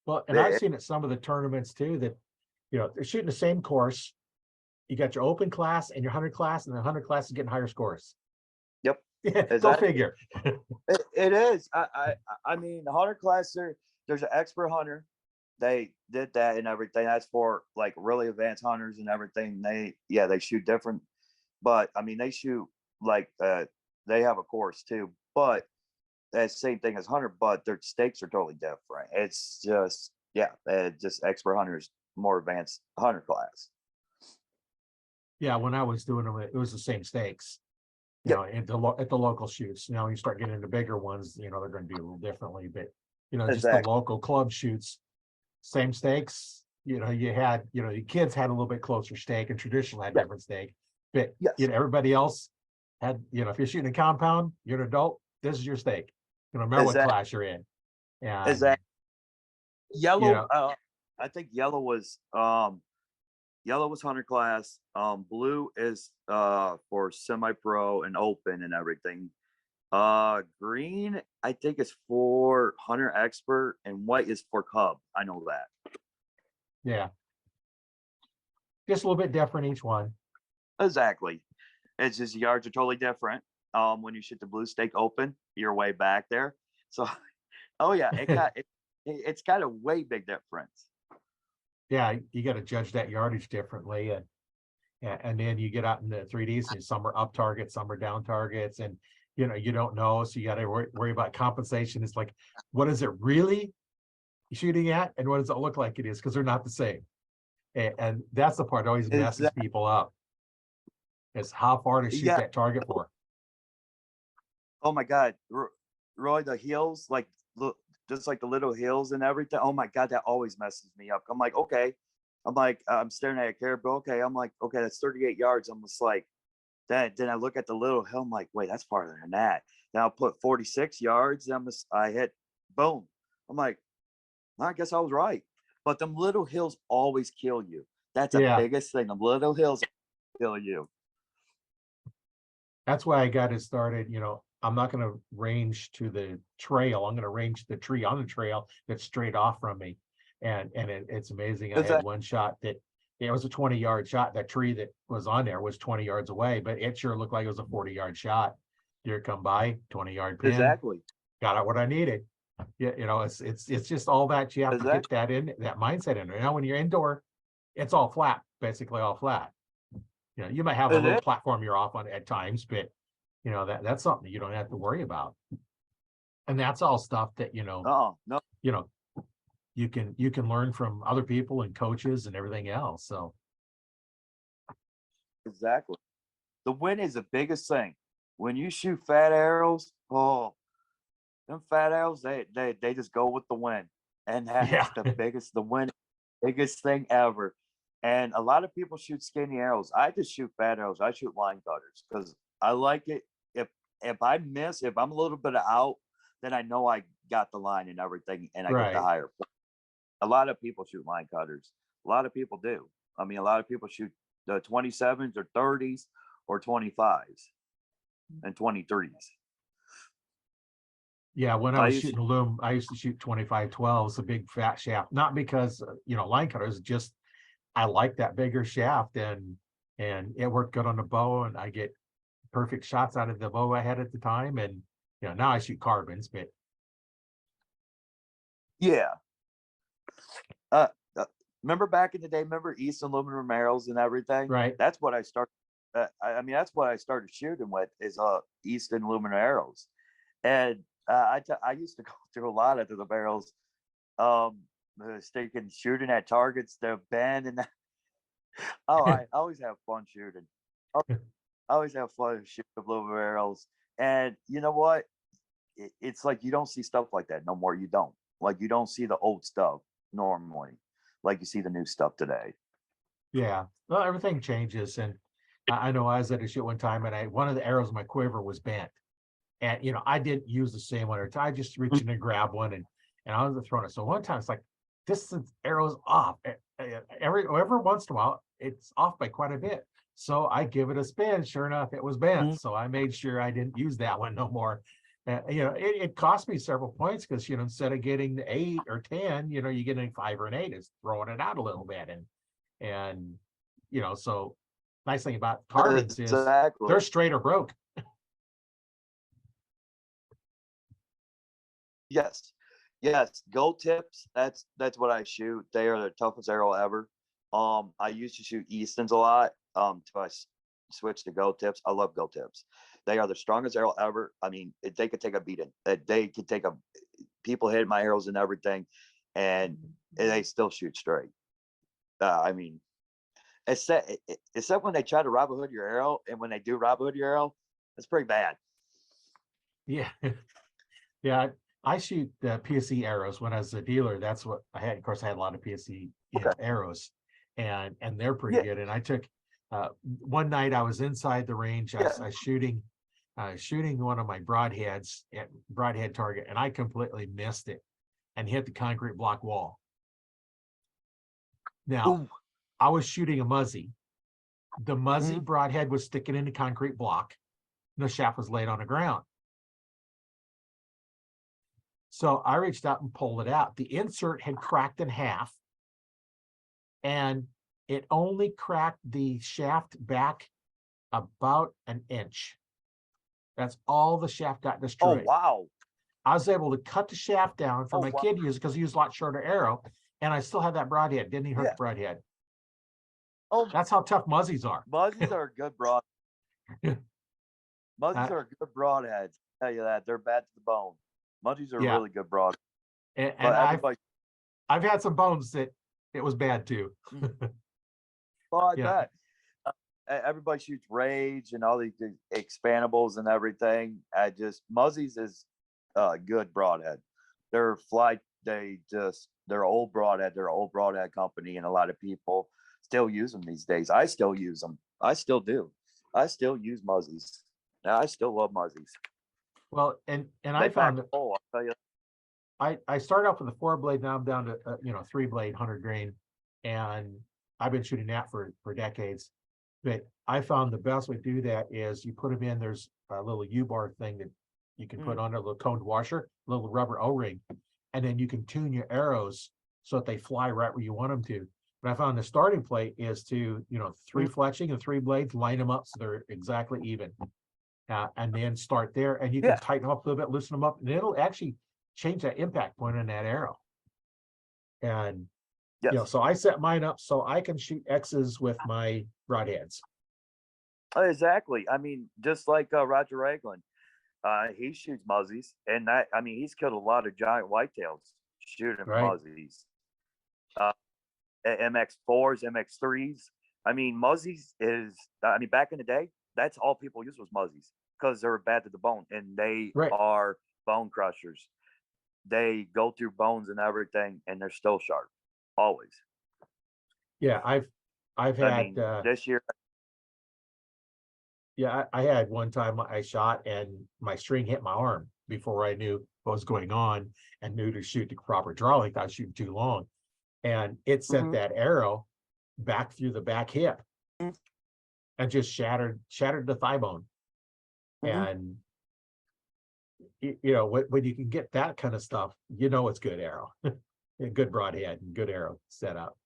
Well, and I've It- seen at some of the tournaments too that, they're shooting the same course. You got your open class and your hunter class, and the hunter class is getting higher scores. yep, Go exactly. figure. It is. I mean, the hunter class there's an expert hunter. They did that and everything. That's for like really advanced hunters and everything. They shoot different, but I mean they shoot like they have a course too, but that same thing as hunter, but their stakes are totally different. It's just, yeah, just expert hunters, more advanced hunter class. Yeah, when I was doing them, it was the same stakes. You Yep. know, at the local shoots. Now you start getting into bigger ones, you know, they're going to be a little differently, but you know, just the Exactly. local club shoots, same stakes. You know, the kids had a little bit closer stake, and traditional had Yeah. different stake, but Yes. you know, everybody else had, you know, if you're shooting a compound, you're an adult, this is your stake. You know, no matter what Exactly. class you're in. And Exactly. you Yellow, know, I think yellow was hunter class. Blue is for semi-pro and open and everything. Green, I think is for hunter expert, and white is for cub. I know that. yeah, just a little bit different each one. Exactly. It's just yards are totally different. When you shoot the blue stake open, you're way back there. So, oh yeah, it's got a way big difference. Yeah, you got to judge that yardage differently, and then you get out in the 3Ds, and some are up targets, some are down targets, and you know, you don't know, so you got to worry about compensation. It's like, what is it really shooting at, and what does it look like it is, because they're not the same. And that's the part that always messes Exactly. people up, is how far to shoot Yeah. that target for. Oh my God, Roy, the heels, like look, just like the little hills and everything. Oh my God, that always messes me up. I'm like, okay. I'm like, I'm staring at a caribou. Okay, I'm like, okay, that's 38 yards. I'm just like, that. Then I look at the little hill. I'm like, wait, that's farther than that. Then I'll put 46 yards. I hit, boom. I'm like, I guess I was right. But them little hills always kill you. That's the Yeah, biggest thing. The little hills kill you. that's why I got it started. You know, I'm not going to range to the trail. I'm going to range to the tree on the trail that's straight off from me. And it's amazing. I Is had that one shot that it was a 20-yard shot. That tree that was on there was 20 yards away, but it sure looked like it was a 40-yard shot. Deer come by, 20-yard pin, exactly? got out what I needed. Yeah, you know, it's just all that you have to get Exactly. that mindset in there. Now, when you're indoor, it's all flat, basically all flat. You know, you might have a It little is. platform you're off on at times, but you know, that's something you don't have to worry about. And that's all stuff that, Oh no, you know, you can learn from other people and coaches and everything else. So exactly. The wind is the biggest thing. When you shoot fat arrows, oh, them fat arrows, they just go with the wind, and yeah. that's the wind, biggest thing ever. And a lot of people shoot skinny arrows. I just shoot fat arrows. I shoot line cutters because I like it. If I miss, if I'm a little bit out, then I know I got the line and everything, and I get the Right. higher. A lot of people shoot line cutters. A lot of people do. I mean, a lot of people shoot the 27s or 30s or 25s and 23s. Yeah, when I I was used to, shooting a loom, I used to shoot 25-12s, a big fat shaft, not because line cutters, just I like that bigger shaft, and it worked good on the bow, and I get perfect shots out of the bow I had at the time. And now I shoot carbons, but yeah. Uh, uh, Remember back in the day, remember East Aluminum arrows and everything? right. That's what I started. I mean, that's what I started shooting with is Easton aluminum arrows. And I used to go through a lot of the barrels, um, sticking, shooting at targets, the bend, and that. Oh, I always have fun shooting. I always have fun shooting blue barrels. And you know what? It's like you don't see stuff like that no more. You don't. Like you don't see the old stuff normally, like you see the new stuff today. Yeah, well, everything changes, and I know I was at a shoot one time, and one of the arrows in my quiver was bent, and I didn't use the same one, or I just reached in and grabbed one, and I was throwing it. So one time it's like this arrow's off. Every once in a while it's off by quite a bit. So I give it a spin. Sure enough, it was bent. Mhm. So I made sure I didn't use that one no more. It cost me several points because instead of getting the 8 or 10, you're getting 5 or an 8 is throwing it out a little bit, and so nice thing about carbons is Exactly. they're straight or broke. Yes. Yes. Gold tips. That's what I shoot. They are the toughest arrow ever. I used to shoot Eastons a lot. Till I switch to gold tips. I love gold tips. They are the strongest arrow ever. I mean, they could take a beating. They could take a people hit my arrows and everything, and they still shoot straight. I mean, except when they try to Robin Hood your arrow, and when they do Robin Hood your arrow, it's pretty bad. Yeah. Yeah. I shoot PSE arrows when I was a dealer. That's what I had. Of course, I had a lot of PSE arrows, and they're pretty good. And I took one night I was inside the range. I was shooting one of my broadheads at broadhead target, and I completely missed it and hit the concrete block wall. Now, I was shooting a muzzy. The muzzy broadhead was sticking in the concrete block. And the shaft was laid on the ground. So I reached out and pulled it out. The insert had cracked in half, and it only cracked the shaft back about an inch. That's all the shaft got destroyed. Oh, wow. I was able to cut the shaft down for my kid to use because he used a lot shorter arrow, and I still had that broadhead. Didn't even hurt the broadhead. Oh, that's how tough muzzies are. Muzzies are good broad. Muzzies are good broadheads. I'll tell you that. They're bad to the bone. Muzzies are really good broad. And I've had some bones that it was bad too. Well, I bet. Everybody shoots Rage and all these expandables and everything. Muzzies is good broadhead. They're old broadhead. They're an old broadhead company, and a lot of people still use them these days. I still use them. I still do. I still use muzzies. Now, I still love muzzies. Well, and I found that I'll tell you. I started off with a 4-blade. Now I'm down to 3-blade 100 grain, and I've been shooting that for decades. But I found the best way to do that is you put them in. There's a little U-bar thing that you can put on a little coned washer, a little rubber O-ring, and then you can tune your arrows so that they fly right where you want them to. But I found the starting plate is to 3 fletching and 3 blades, line them up so they're exactly even. And then start there, and you can tighten them up a little bit, loosen them up, and it'll actually change that impact point on that arrow. And so I set mine up so I can shoot X's with my broadheads. Exactly. I mean, just like Roger Ragland, he shoots muzzies, and he's killed a lot of giant whitetails shooting muzzies. MX4s, MX3s. I mean, muzzies back in the day, that's all people used was muzzies because they're bad to the bone, and they are bone crushers. They go through bones and everything, and they're still sharp, always. Yeah, I've had this year. Yeah, I had one time I shot and my string hit my arm before I knew what was going on and knew to shoot the proper draw length. I was shooting too long, and it sent that arrow back through the back hip and just shattered the thigh bone. And when you can get that kind of stuff, it's good arrow, a good broadhead and good arrow set up.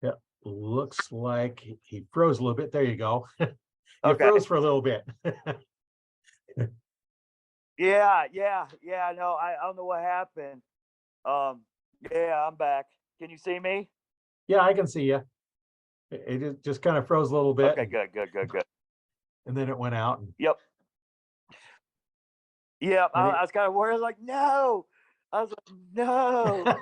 Yeah, looks like he froze a little bit. There you go. You froze for a little bit. Yeah. No, I don't know what happened. I'm back. Can you see me? Yeah, I can see you. It just kind of froze a little bit. Okay, good. And then it went out. Yep. Yeah, I was kind of worried, like, no. I was like, no.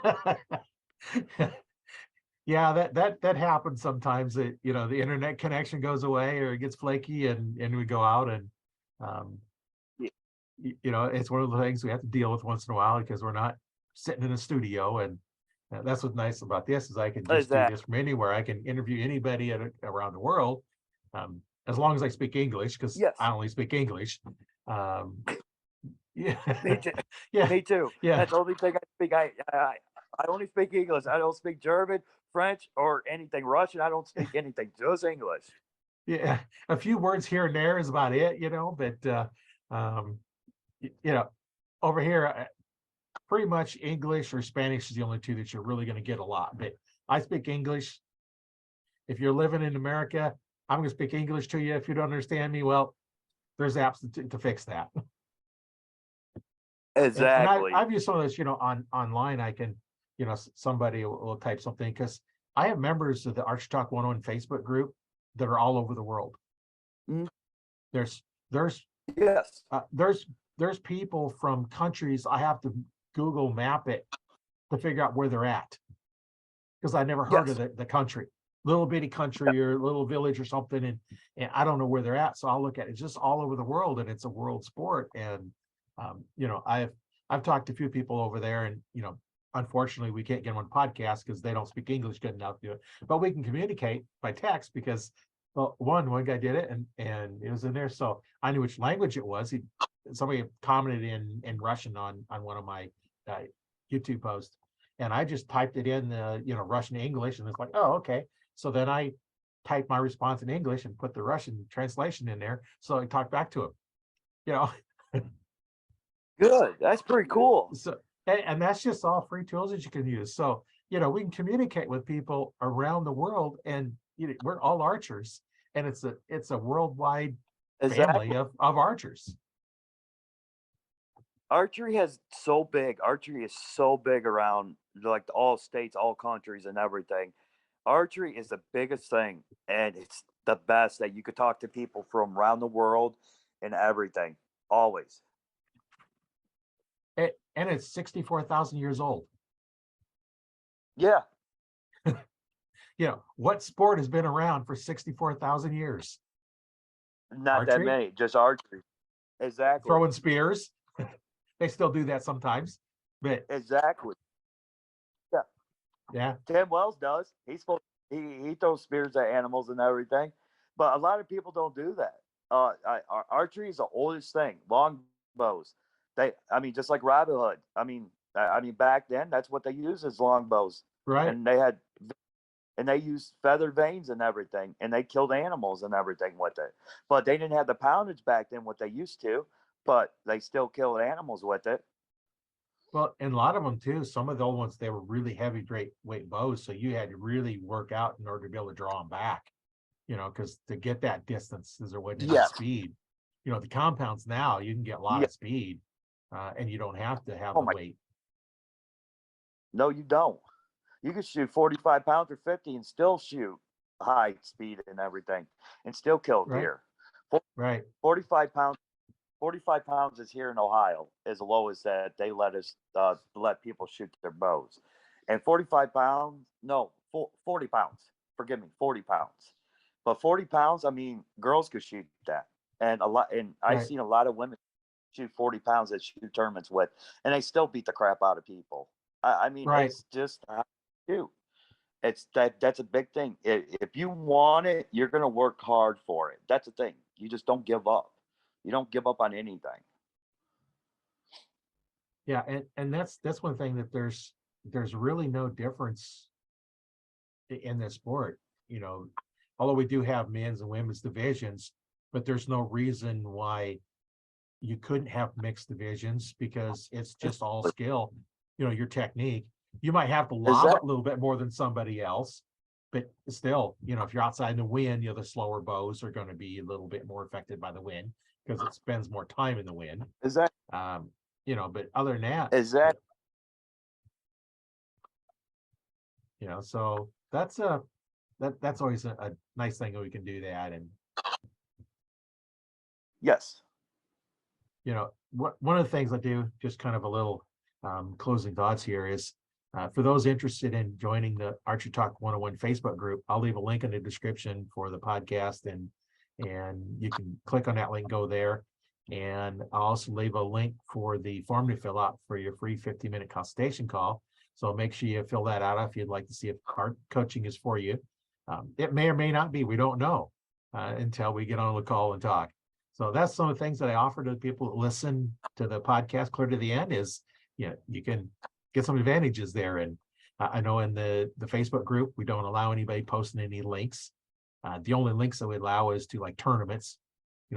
Yeah, that happens sometimes. That the internet connection goes away or it gets flaky, and we go out, and it's one of the things we have to deal with once in a while because we're not sitting in a studio. And that's what's nice about this is I can just do this from anywhere. I can interview anybody around the world, as long as I speak English, because I only speak English. Yeah, me too. Yeah, me too. Yeah, that's the only thing I speak. I only speak English. I don't speak German, French, or anything Russian. I don't speak anything, just English. Yeah, a few words here and there is about it, but over here, pretty much English or Spanish is the only two that you're really going to get a lot. But I speak English. If you're living in America, I'm going to speak English to you. If you don't understand me, well, there's apps to fix that. And Exactly. I've used some of this, online. I can, somebody will type something, because I have members of the Archery Talk 101 Facebook group that are all over the world. Mhm. There's there's Yes. uh, there's there's people from countries I have to Google map it to figure out where they're at, because I never heard of Yes. the country, little bitty country or little village or something, and I don't know where they're at. So I'll look at it. It's just all over the world, and it's a world sport. And I've talked to a few people over there, and unfortunately we can't get them on podcast because they don't speak English good enough to do it. But we can communicate by text, because well, one guy did it, and it was in there, so I knew which language it was. Somebody commented in Russian on one of my uh, YouTube posts, and I just typed it in the Russian English, and it's like, oh, okay. So then I typed my response in English and put the Russian translation in there, so I talked back to him. You know, Good. That's pretty cool. so and that's just all free tools that you can use. So we can communicate with people around the world, and we're all archers, and it's a worldwide Exactly. family of archers. Archery is so big around like all states, all countries, and everything. Archery is the biggest thing, and it's the best that you could talk to people from around the world and everything. Always. And it's 64,000 years old. Yeah. What sport has been around for 64,000 years? Not that Archery, many, just archery. Exactly. throwing spears. They still do that sometimes, but Exactly. Yeah. yeah, Tim Wells does. He throws spears at animals and everything, but a lot of people don't do that. Archery is the oldest thing. Longbows. I mean, just like Robin Hood. I mean, back then that's what they used as longbows, right. and they used feathered vanes and everything, and they killed animals and everything with it. But they didn't have the poundage back then what they used to, but they still killed animals with it. Well, and a lot of them too, some of the old ones, they were really heavy, great weight bows. So you had to really work out in order to be able to draw them back, because to get that distance, there wasn't any Yes. speed. The compounds now, you can get a lot Yeah. of speed, and you don't have to have Oh the my. weight. No, you don't. You could shoot 45 pounds or 50 and still shoot high speed and everything and still kill Right, deer. right, 45 pounds. 45 pounds is here in Ohio as low as that they let people shoot their bows. And 45 pounds, no, 40 pounds. Forgive me, 40 pounds. But 40 pounds, I mean, girls could shoot that. And I've right, seen a lot of women shoot 40 pounds that shoot tournaments with, and they still beat the crap out of people. I mean, right. it's just how you do. That's a big thing. If you want it, you're gonna work hard for it. That's the thing. You just don't give up. You don't give up on anything. Yeah, and that's one thing, that there's really no difference in this sport. Although we do have men's and women's divisions, but there's no reason why you couldn't have mixed divisions, because it's just all skill, your technique. You might have to Is lob that it a little bit more than somebody else, but still, if you're outside in the wind, the slower bows are going to be a little bit more affected by the wind, because it spends more time in the wind. is that Um, but other than that, is that so that's always a nice thing that we can do that. And yes. one of the things I do, just kind of a little closing thoughts here, is for those interested in joining the Archery Talk 101 Facebook group, I'll leave a link in the description for the podcast, and you can click on that link, go there. And I'll also leave a link for the form to fill out for your free 15-minute consultation call. So make sure you fill that out if you'd like to see if art coaching is for you. It may or may not be, we don't know until we get on the call and talk. So that's some of the things that I offer to people that listen to the podcast clear to the end, is, you can get some advantages there. And I know in the Facebook group, we don't allow anybody posting any links. The only links that we allow is to like tournaments.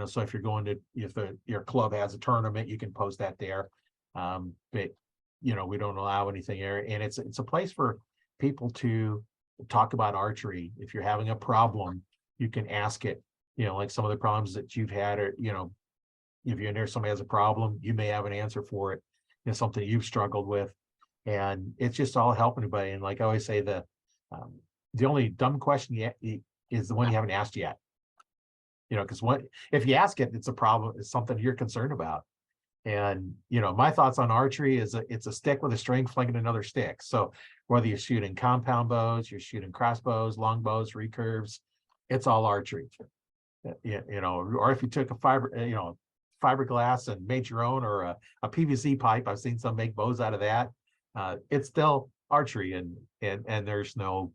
So if you're going to, if your club has a tournament, you can post that there. But we don't allow anything there, and it's a place for people to talk about archery. If you're having a problem, you can ask it. Like some of the problems that you've had, or if you're in there, somebody has a problem, you may have an answer for it. something you've struggled with, and it's just all helping anybody. And like I always say, the only dumb question yet is the one you haven't asked yet. Because if you ask it, it's a problem. It's something you're concerned about. And my thoughts on archery is it's a stick with a string flinging another stick. So whether you're shooting compound bows, you're shooting crossbows, longbows, recurves, it's all archery. Or if you took a fiberglass and made your own, or a PVC pipe, I've seen some make bows out of that. It's still archery, and there's no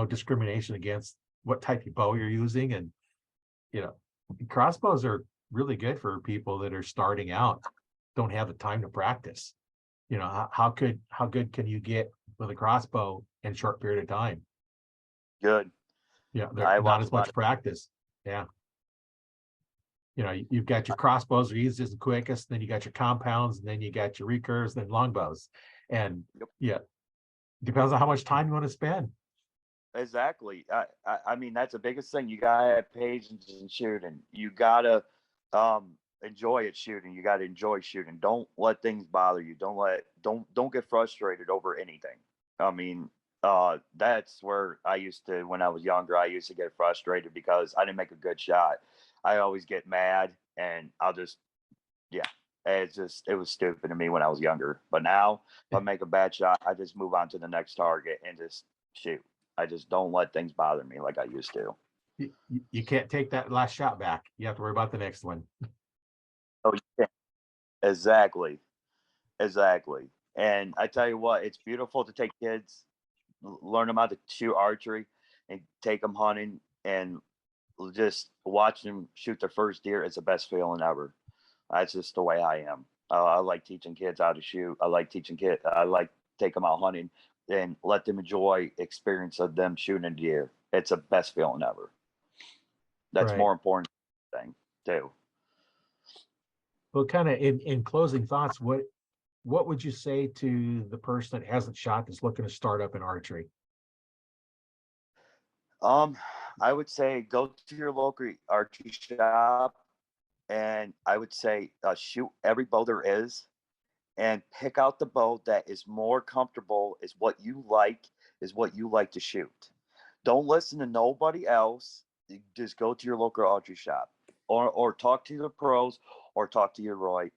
discrimination against what type of bow you're using. And crossbows are really good for people that are starting out, don't have the time to practice. How good can you get with a crossbow in a short period of time? Good. They're not as much practice. Yeah. You've got your crossbows are easiest and quickest, then you got your compounds, and then you got your recurves, then longbows. And depends on how much time you want to spend. Exactly. I mean, that's the biggest thing. You gotta have patience in shooting. You gotta enjoy it shooting. You gotta enjoy shooting. Don't let things bother you. Don't get frustrated over anything. I mean, that's where I used to, when I was younger, I used to get frustrated because I didn't make a good shot. I always get mad, and I'll just, it was stupid to me when I was younger. But now, if I make a bad shot, I just move on to the next target and just shoot. I just don't let things bother me like I used to. You can't take that last shot back. You have to worry about the next one. Oh, yeah. Exactly. And I tell you what, it's beautiful to take kids, learn them how to shoot archery, and take them hunting, and just watch them shoot their first deer. It's the best feeling ever. That's just the way I am. I like teaching kids how to shoot. I like take them out hunting and let them enjoy experience of them shooting a deer. It's the best feeling ever. That's Right. more important thing too. Well, kind of in closing thoughts, what would you say to the person that hasn't shot, that's looking to start up in archery? I would say go to your local archery shop, and I would say shoot every bow there is, and pick out the bow that is more comfortable, is what you like to shoot. Don't listen to nobody else. You just go to your local archery shop, or talk to the pros, or talk to your Roy.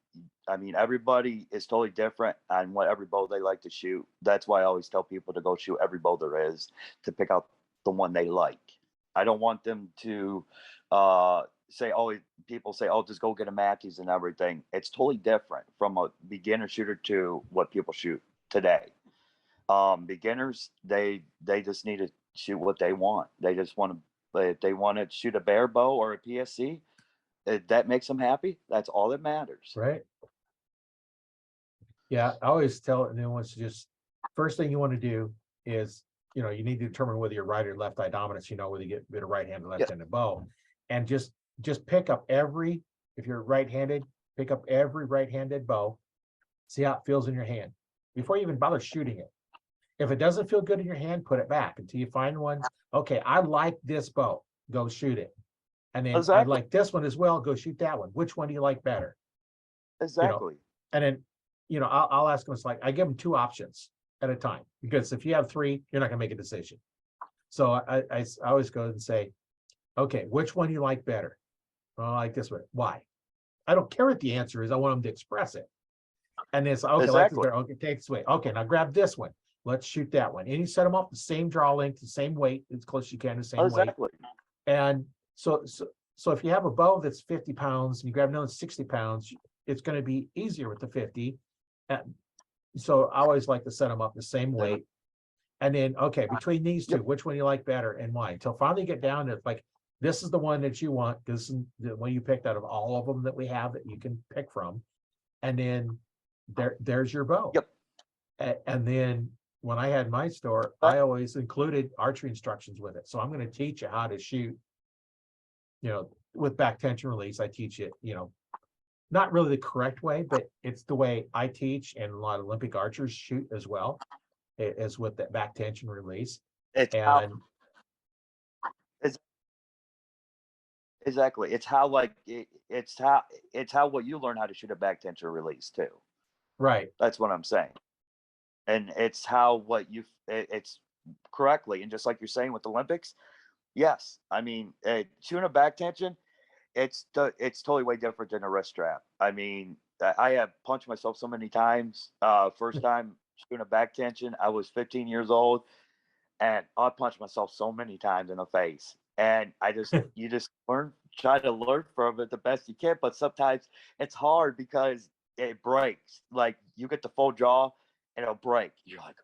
I mean, everybody is totally different on what every bow they like to shoot. That's why I always tell people to go shoot every bow there is, to pick out the one they like. I don't want them to say, oh, people say, oh, just go get a Mackey's and everything. It's totally different from a beginner shooter to what people shoot today. Beginners, they just need to shoot what they want. They just want to, if they want to shoot a bear bow or a PSC, that makes them happy. That's all that matters. Right. Yeah, I always tell new ones, just first thing you want to do is, you need to determine whether you're right or left eye dominance, whether you get a bit of right-handed, left-handed bow. And just pick up if you're right-handed, pick up every right-handed bow, see how it feels in your hand before you even bother shooting it. If it doesn't feel good in your hand, put it back until you find one. Okay, I like this bow, go shoot it. And then I like this one as well, go shoot that one. Which one do you like better? Exactly. And then, I'll ask them, it's like, I give them 2 options at a time, because if you have 3, you're not gonna make a decision. So I always go and say, okay, which one do you like better? Well, I like this one. Why? I don't care what the answer is. I want them to express it. And then it's okay, I like this better. Okay, take this way. Okay, now grab this one. Let's shoot that one. And you set them up the same draw length, the same weight, as close as you can, the same weight. And so if you have a bow that's 50 pounds and you grab another 60 pounds, it's going to be easier with the 50. So I always like to set them up the same weight. And then, okay, between these two, which one you like better and why? Until finally get down to like, this is the one that you want. This is the one you picked out of all of them that we have that you can pick from. And then there's your bow. And then when I had my store, I always included archery instructions with it. So I'm going to teach you how to shoot, with back tension release. I teach it, not really the correct way, but it's the way I teach, and a lot of Olympic archers shoot as well, is with that back tension release. It's how what you learn how to shoot a back tension release too. Right. That's what I'm saying. And it's how what you it's correctly, and just like you're saying with Olympics, yes. I mean, shooting a back tension, it's totally way different than a wrist strap. I mean, I have punched myself so many times. First time shooting a back tension, I was 15 years old, and I punched myself so many times in the face. And you just try to learn from it the best you can. But sometimes it's hard because it breaks. Like you get the full jaw and it'll break. You're like,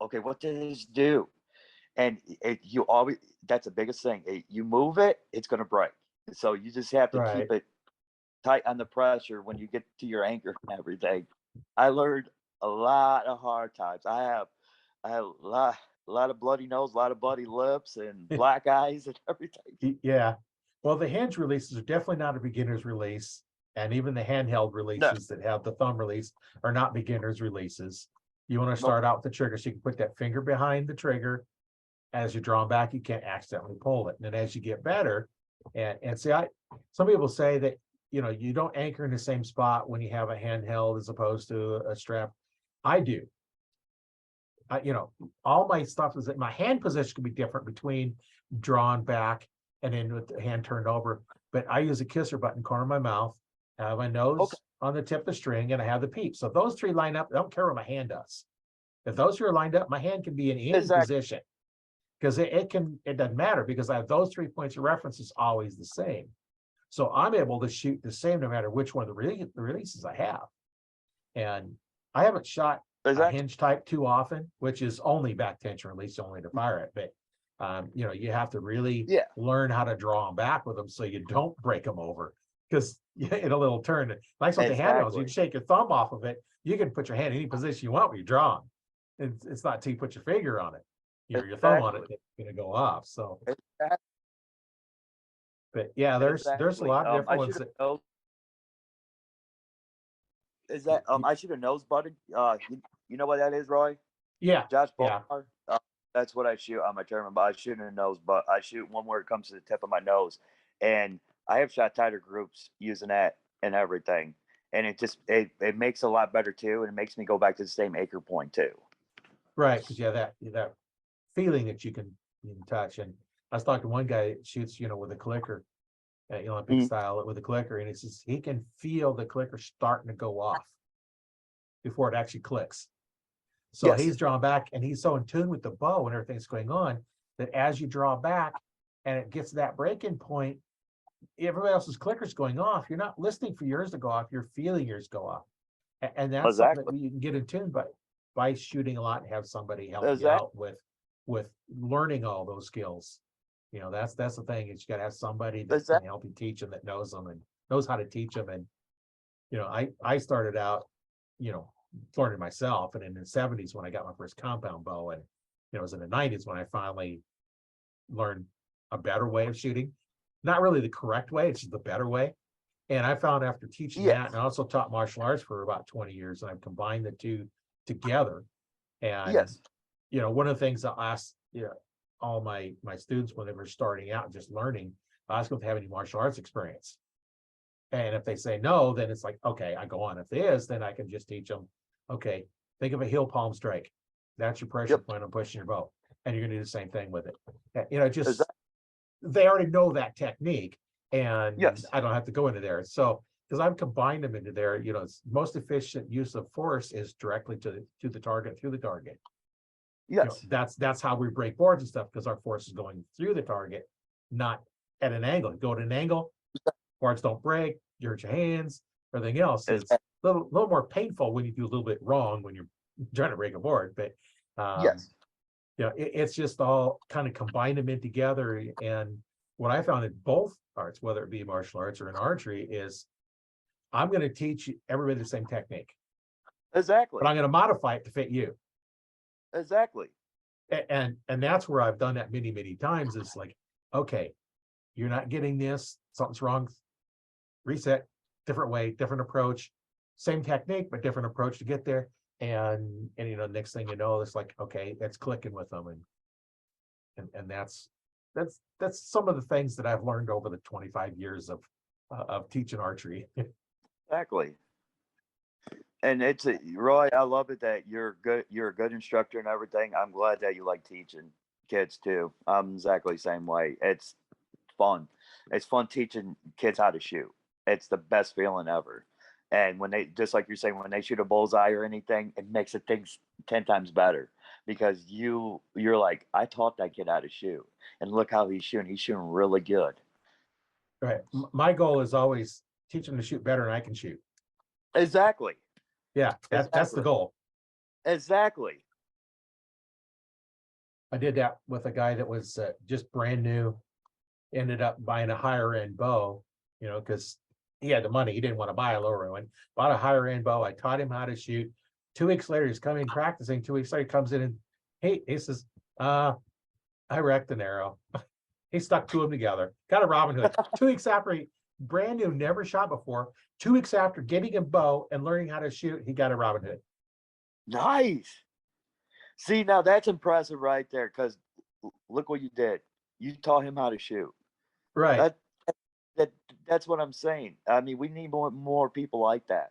okay, what did this do? And you always, that's the biggest thing. You move it, it's going to break. So you just have to Right. keep it tight on the pressure when you get to your anchor and everything. I learned a lot of hard times. I have a lot of bloody nose, a lot of bloody lips, and black eyes and everything. Yeah. Well, the hinge releases are definitely not a beginner's release. And even the handheld No, releases that have the thumb release are not beginner's releases. You want to nope, start out with the trigger so you can put that finger behind the trigger. As you're drawn back, you can't accidentally pull it. And then as you get better, and see, some people say that you don't anchor in the same spot when you have a handheld as opposed to a strap. I do. All my stuff is that my hand position can be different between drawn back and then with the hand turned over. But I use a kisser button corner of my mouth, I have my nose okay, on the tip of the string, and I have the peep. So if those three line up, I don't care what my hand does. If those three are lined up, my hand can be in any exactly, position because it doesn't matter because I have those 3 points of reference is always the same. So I'm able to shoot the same no matter which one of the releases I have. And I haven't shot a exactly. hinge type too often, which is only back tension release, only to fire it. But you have to really Yeah, learn how to draw them back with them so you don't break them over. Because in a little turn, like with the handhelds, you can exactly, shake your thumb off of it. You can put your hand in any position you want when you're drawing. It's not till you put your finger on it, your thumb on it, exactly, it's gonna go off. So, exactly. but yeah, there's a Exactly. lot of different I ones should that have known. Is that I should have nose button. You know what that is, Roy? yeah, Josh yeah. Ballard. That's what I shoot on my tournament. But I shoot in the nose, but I shoot one where it comes to the tip of my nose, and I have shot tighter groups using that and everything, and it makes it a lot better too, and it makes me go back to the same acre point too. Right, because you have that feeling that you can touch. And I was talking to one guy that shoots, with a clicker, Olympic Mhm. style with a clicker, and he says he can feel the clicker starting to go off before it actually clicks. So he's Yes, drawn back and he's so in tune with the bow and everything's going on that as you draw back and it gets to that breaking point, everybody else's clicker's going off. You're not listening for yours to go off, you're feeling yours go off. And that's something exactly, that you can get in tune by shooting a lot and have somebody help you exactly, out with learning all those skills. That's the thing is you got to have somebody that can exactly. help you teach them, that knows them and knows how to teach them. And I started out, you know, learning myself, and in the '70s when I got my first compound bow, and it was in the '90s when I finally learned a better way of shooting. Not really the correct way, it's just the better way. And I found after teaching that, and Yes, I also taught martial arts for about 20 years, and I've combined the two together. And yes, one of the things I ask all my students when they were starting out and just learning, I ask them if they have any martial arts experience. And if they say no, then it's like, okay, I go on. If it is, then I can just teach them, okay, think of a heel palm strike. That's your pressure yep, point on pushing your bow. And you're gonna do the same thing with it. Just exactly, they already know that technique, and yes, I don't have to go into there. So because I've combined them into there, it's most efficient use of force is directly to the target, through the target. yes, That's how we break boards and stuff, because our force is going through the target, not at an angle. You go at an angle, boards don't break, you hurt your hands, everything else is exactly, a little more painful when you do a little bit wrong when you're trying to break a board. But yes, it's just all kind of combine them in together. And what I found in both arts, whether it be martial arts or in archery, is I'm going to teach everybody the same technique, but exactly, I'm going to modify it to fit you. exactly, And that's where I've done that many, many times is like, okay, you're not getting this, something's wrong, reset, different way, different approach, same technique, but different approach to get there. And next thing you know, it's like, okay, it's clicking with them. And that's some of the things that I've learned over the 25 years of teaching archery. exactly. And Roy, I love it that you're good. You're a good instructor and everything. I'm glad that you like teaching kids too. I'm exactly the same way. It's fun. It's fun teaching kids how to shoot. It's the best feeling ever. And when they, just like you're saying, when they shoot a bullseye or anything, it makes the things 10 times better because you're like, I taught that kid how to shoot, and look how he's shooting. He's shooting really good. Right. My goal is always teach them to shoot better than I can shoot. Exactly. Yeah, that's the goal. Exactly. I did that with a guy that was just brand new, ended up buying a higher end bow, because he had the money. He didn't want to buy a lower one, bought a higher end bow. I taught him how to shoot. 2 weeks later, he's coming practicing. 2 weeks later, he comes in and he says, I wrecked an arrow. He stuck two of them together, got a Robin Hood. 2 weeks after he brand new, never shot before. 2 weeks after getting a bow and learning how to shoot, he got a Robin Hood. Nice. See, now that's impressive right there, because look what you did. You taught him how to shoot. Right. That's what I'm saying. I mean, we need more people like that,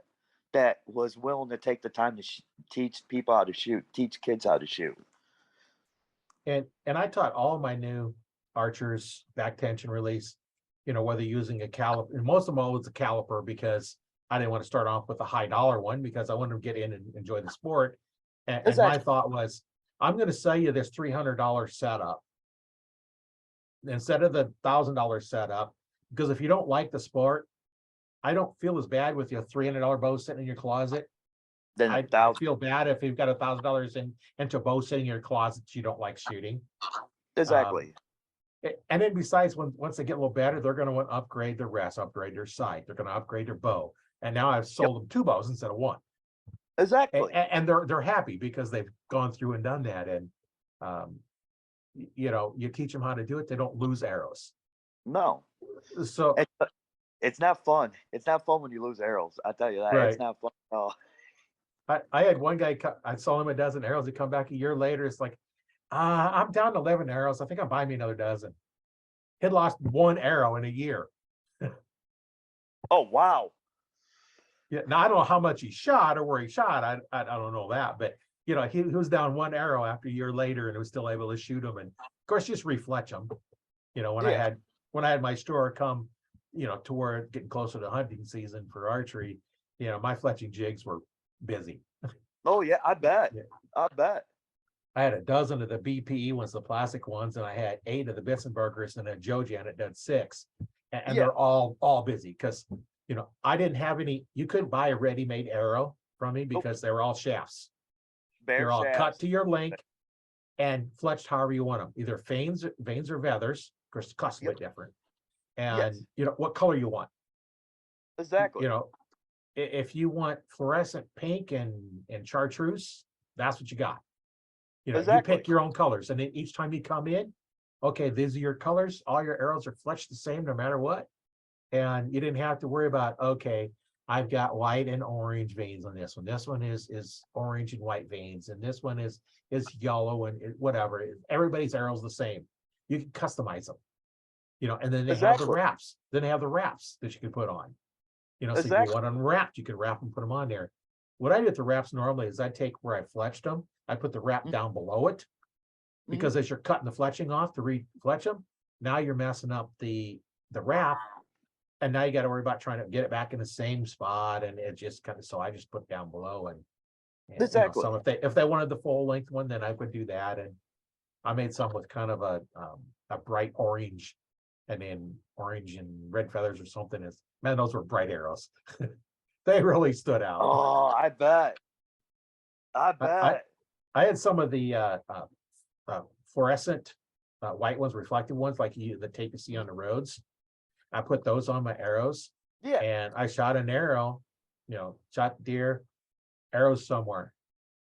that was willing to take the time to teach people how to shoot, teach kids how to shoot. And I taught all my new archers back tension release, whether using a caliper, and most of them all was a caliper because I didn't want to start off with a high dollar one because I wanted to get in and enjoy the sport. And my thought was, I'm going to sell you this $300 setup instead of the $1,000 setup, because if you don't like the sport, I don't feel as bad with your $300 bow sitting in your closet. Then I feel bad if you've got $1,000 into a bow sitting in your closet that you don't like shooting. Exactly. And then besides, once they get a little better, they're going to want to upgrade their rest, upgrade their sight. They're going to upgrade their bow. And now I've sold them 2 bows instead of 1. Exactly. And they're happy because they've gone through and done that. And you teach them how to do it, they don't lose arrows. No. So it's not fun. It's not fun when you lose arrows. I tell you that. Right. It's not fun at all. I had one guy, I sold him a dozen arrows. He come back a year later. It's like, I'm down to 11 arrows. I think I'll buy me another dozen. He'd lost 1 arrow in a year. Oh, wow. Yeah. Now I don't know how much he shot or where he shot. I don't know that, but he was down 1 arrow after a year later and was still able to shoot them. And of course, just refletch them. When I had my store come, toward getting closer to hunting season for archery, my fletching jigs were busy. Oh yeah, I bet. Yeah. I bet. I had a dozen of the BPE ones, the plastic ones, and I had 8 of the Bitzenbergers, and then Joe Janet did 6. And they're all busy because I didn't have any. You couldn't buy a ready-made arrow from me because they were all shafts. They're all cut to your length and fletched however you want them, either vanes or feathers. Of course, the cost is a bit different. And what color you want. Exactly. If you want fluorescent pink and chartreuse, that's what you got. You pick your own colors, and then each time you come in, okay, these are your colors. All your arrows are fletched the same no matter what. And you didn't have to worry about, okay, I've got white and orange veins on this one. This one is orange and white veins, and this one is yellow and whatever. Everybody's arrows the same. You can customize them. And then they have the wraps. Then they have the wraps that you can put on. So if you want them wrapped, you can wrap them, put them on there. What I do with the wraps normally is I take where I fletched them, I put the wrap down below it, because as you're cutting the fletching off to re-fletch them, now you're messing up the wrap, and now you got to worry about trying to get it back in the same spot, and it just kind of. So I just put down below, and exactly. So if they wanted the full length one, then I would do that, and I made some with kind of a bright orange, and then orange and red feathers or something. Man, those were bright arrows. They really stood out. Oh, I bet. I had some of the fluorescent white ones, reflective ones, like the tape you see on the roads. I put those on my arrows. Yeah. And I shot an arrow, shot deer, arrows somewhere.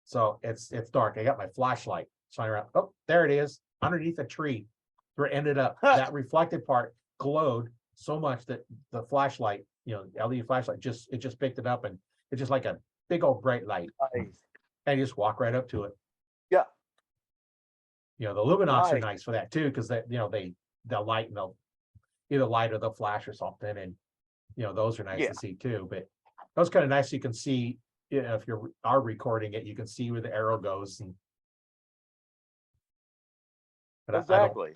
So it's dark. I got my flashlight shining around. Oh, there it is, underneath a tree. Where it ended up, that reflected part glowed so much that the flashlight, LED flashlight, it just picked it up, and it's just like a big old bright light. Nice. And you just walk right up to it. Yeah. The Luminox are nice for that too, because they'll light, and they'll either light or they'll flash or something, and those are nice to see too. But those kind of nice, so you can see yeah, if you are recording it, you can see where the arrow goes. And but Exactly.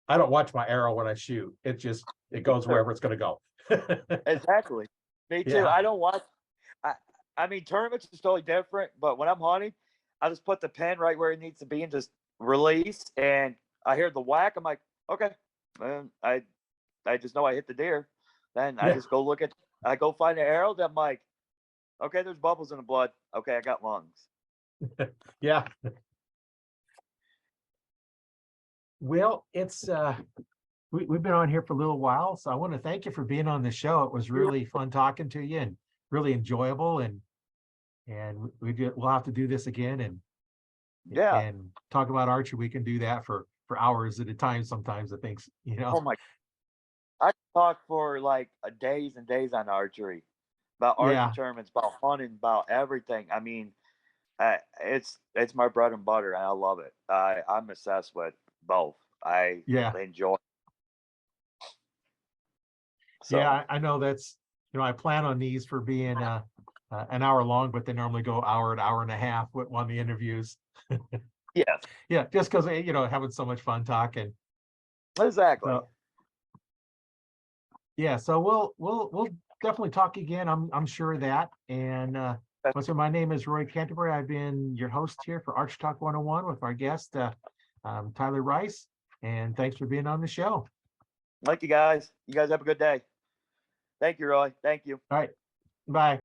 I don't watch my arrow when I shoot. It goes Sure. wherever it's going to go. Exactly. Me too. Yeah. I don't watch. I, I mean, tournaments is totally different, but when I'm hunting, I just put the pin right where it needs to be and just release. And I hear the whack. I'm like, okay, man, I just know I hit the deer. Then I Yeah. just go look at. I go find the arrow. Then I'm like, okay, there's bubbles in the blood. Okay, I got lungs. Yeah. Well, we've been on here for a little while, so I want to thank you for being on the show. It was really fun talking to you and really enjoyable. And we'll have to do this again Yeah. and talk about archery. We can do that for hours at a time sometimes. I think, Oh my. I could talk for like days and days on archery, about archery Yeah, tournaments, about hunting, about everything. I mean, it's my bread and butter, and I love it. I'm obsessed with both. I yeah, enjoy. yeah. So I know I plan on these for being an hour long, but they normally go hour, an hour and a half with one of the interviews. yes, Yeah, just because having so much fun talking. exactly. So yeah, so we'll definitely talk again. I'm sure of that. And so my name is Roy Canterbury. I've been your host here for Archery Talk 101 with our guest Tyler Rice. And thanks for being on the show. Thank you guys. You guys have a good day. Thank you, Roy. Thank you. All right, bye.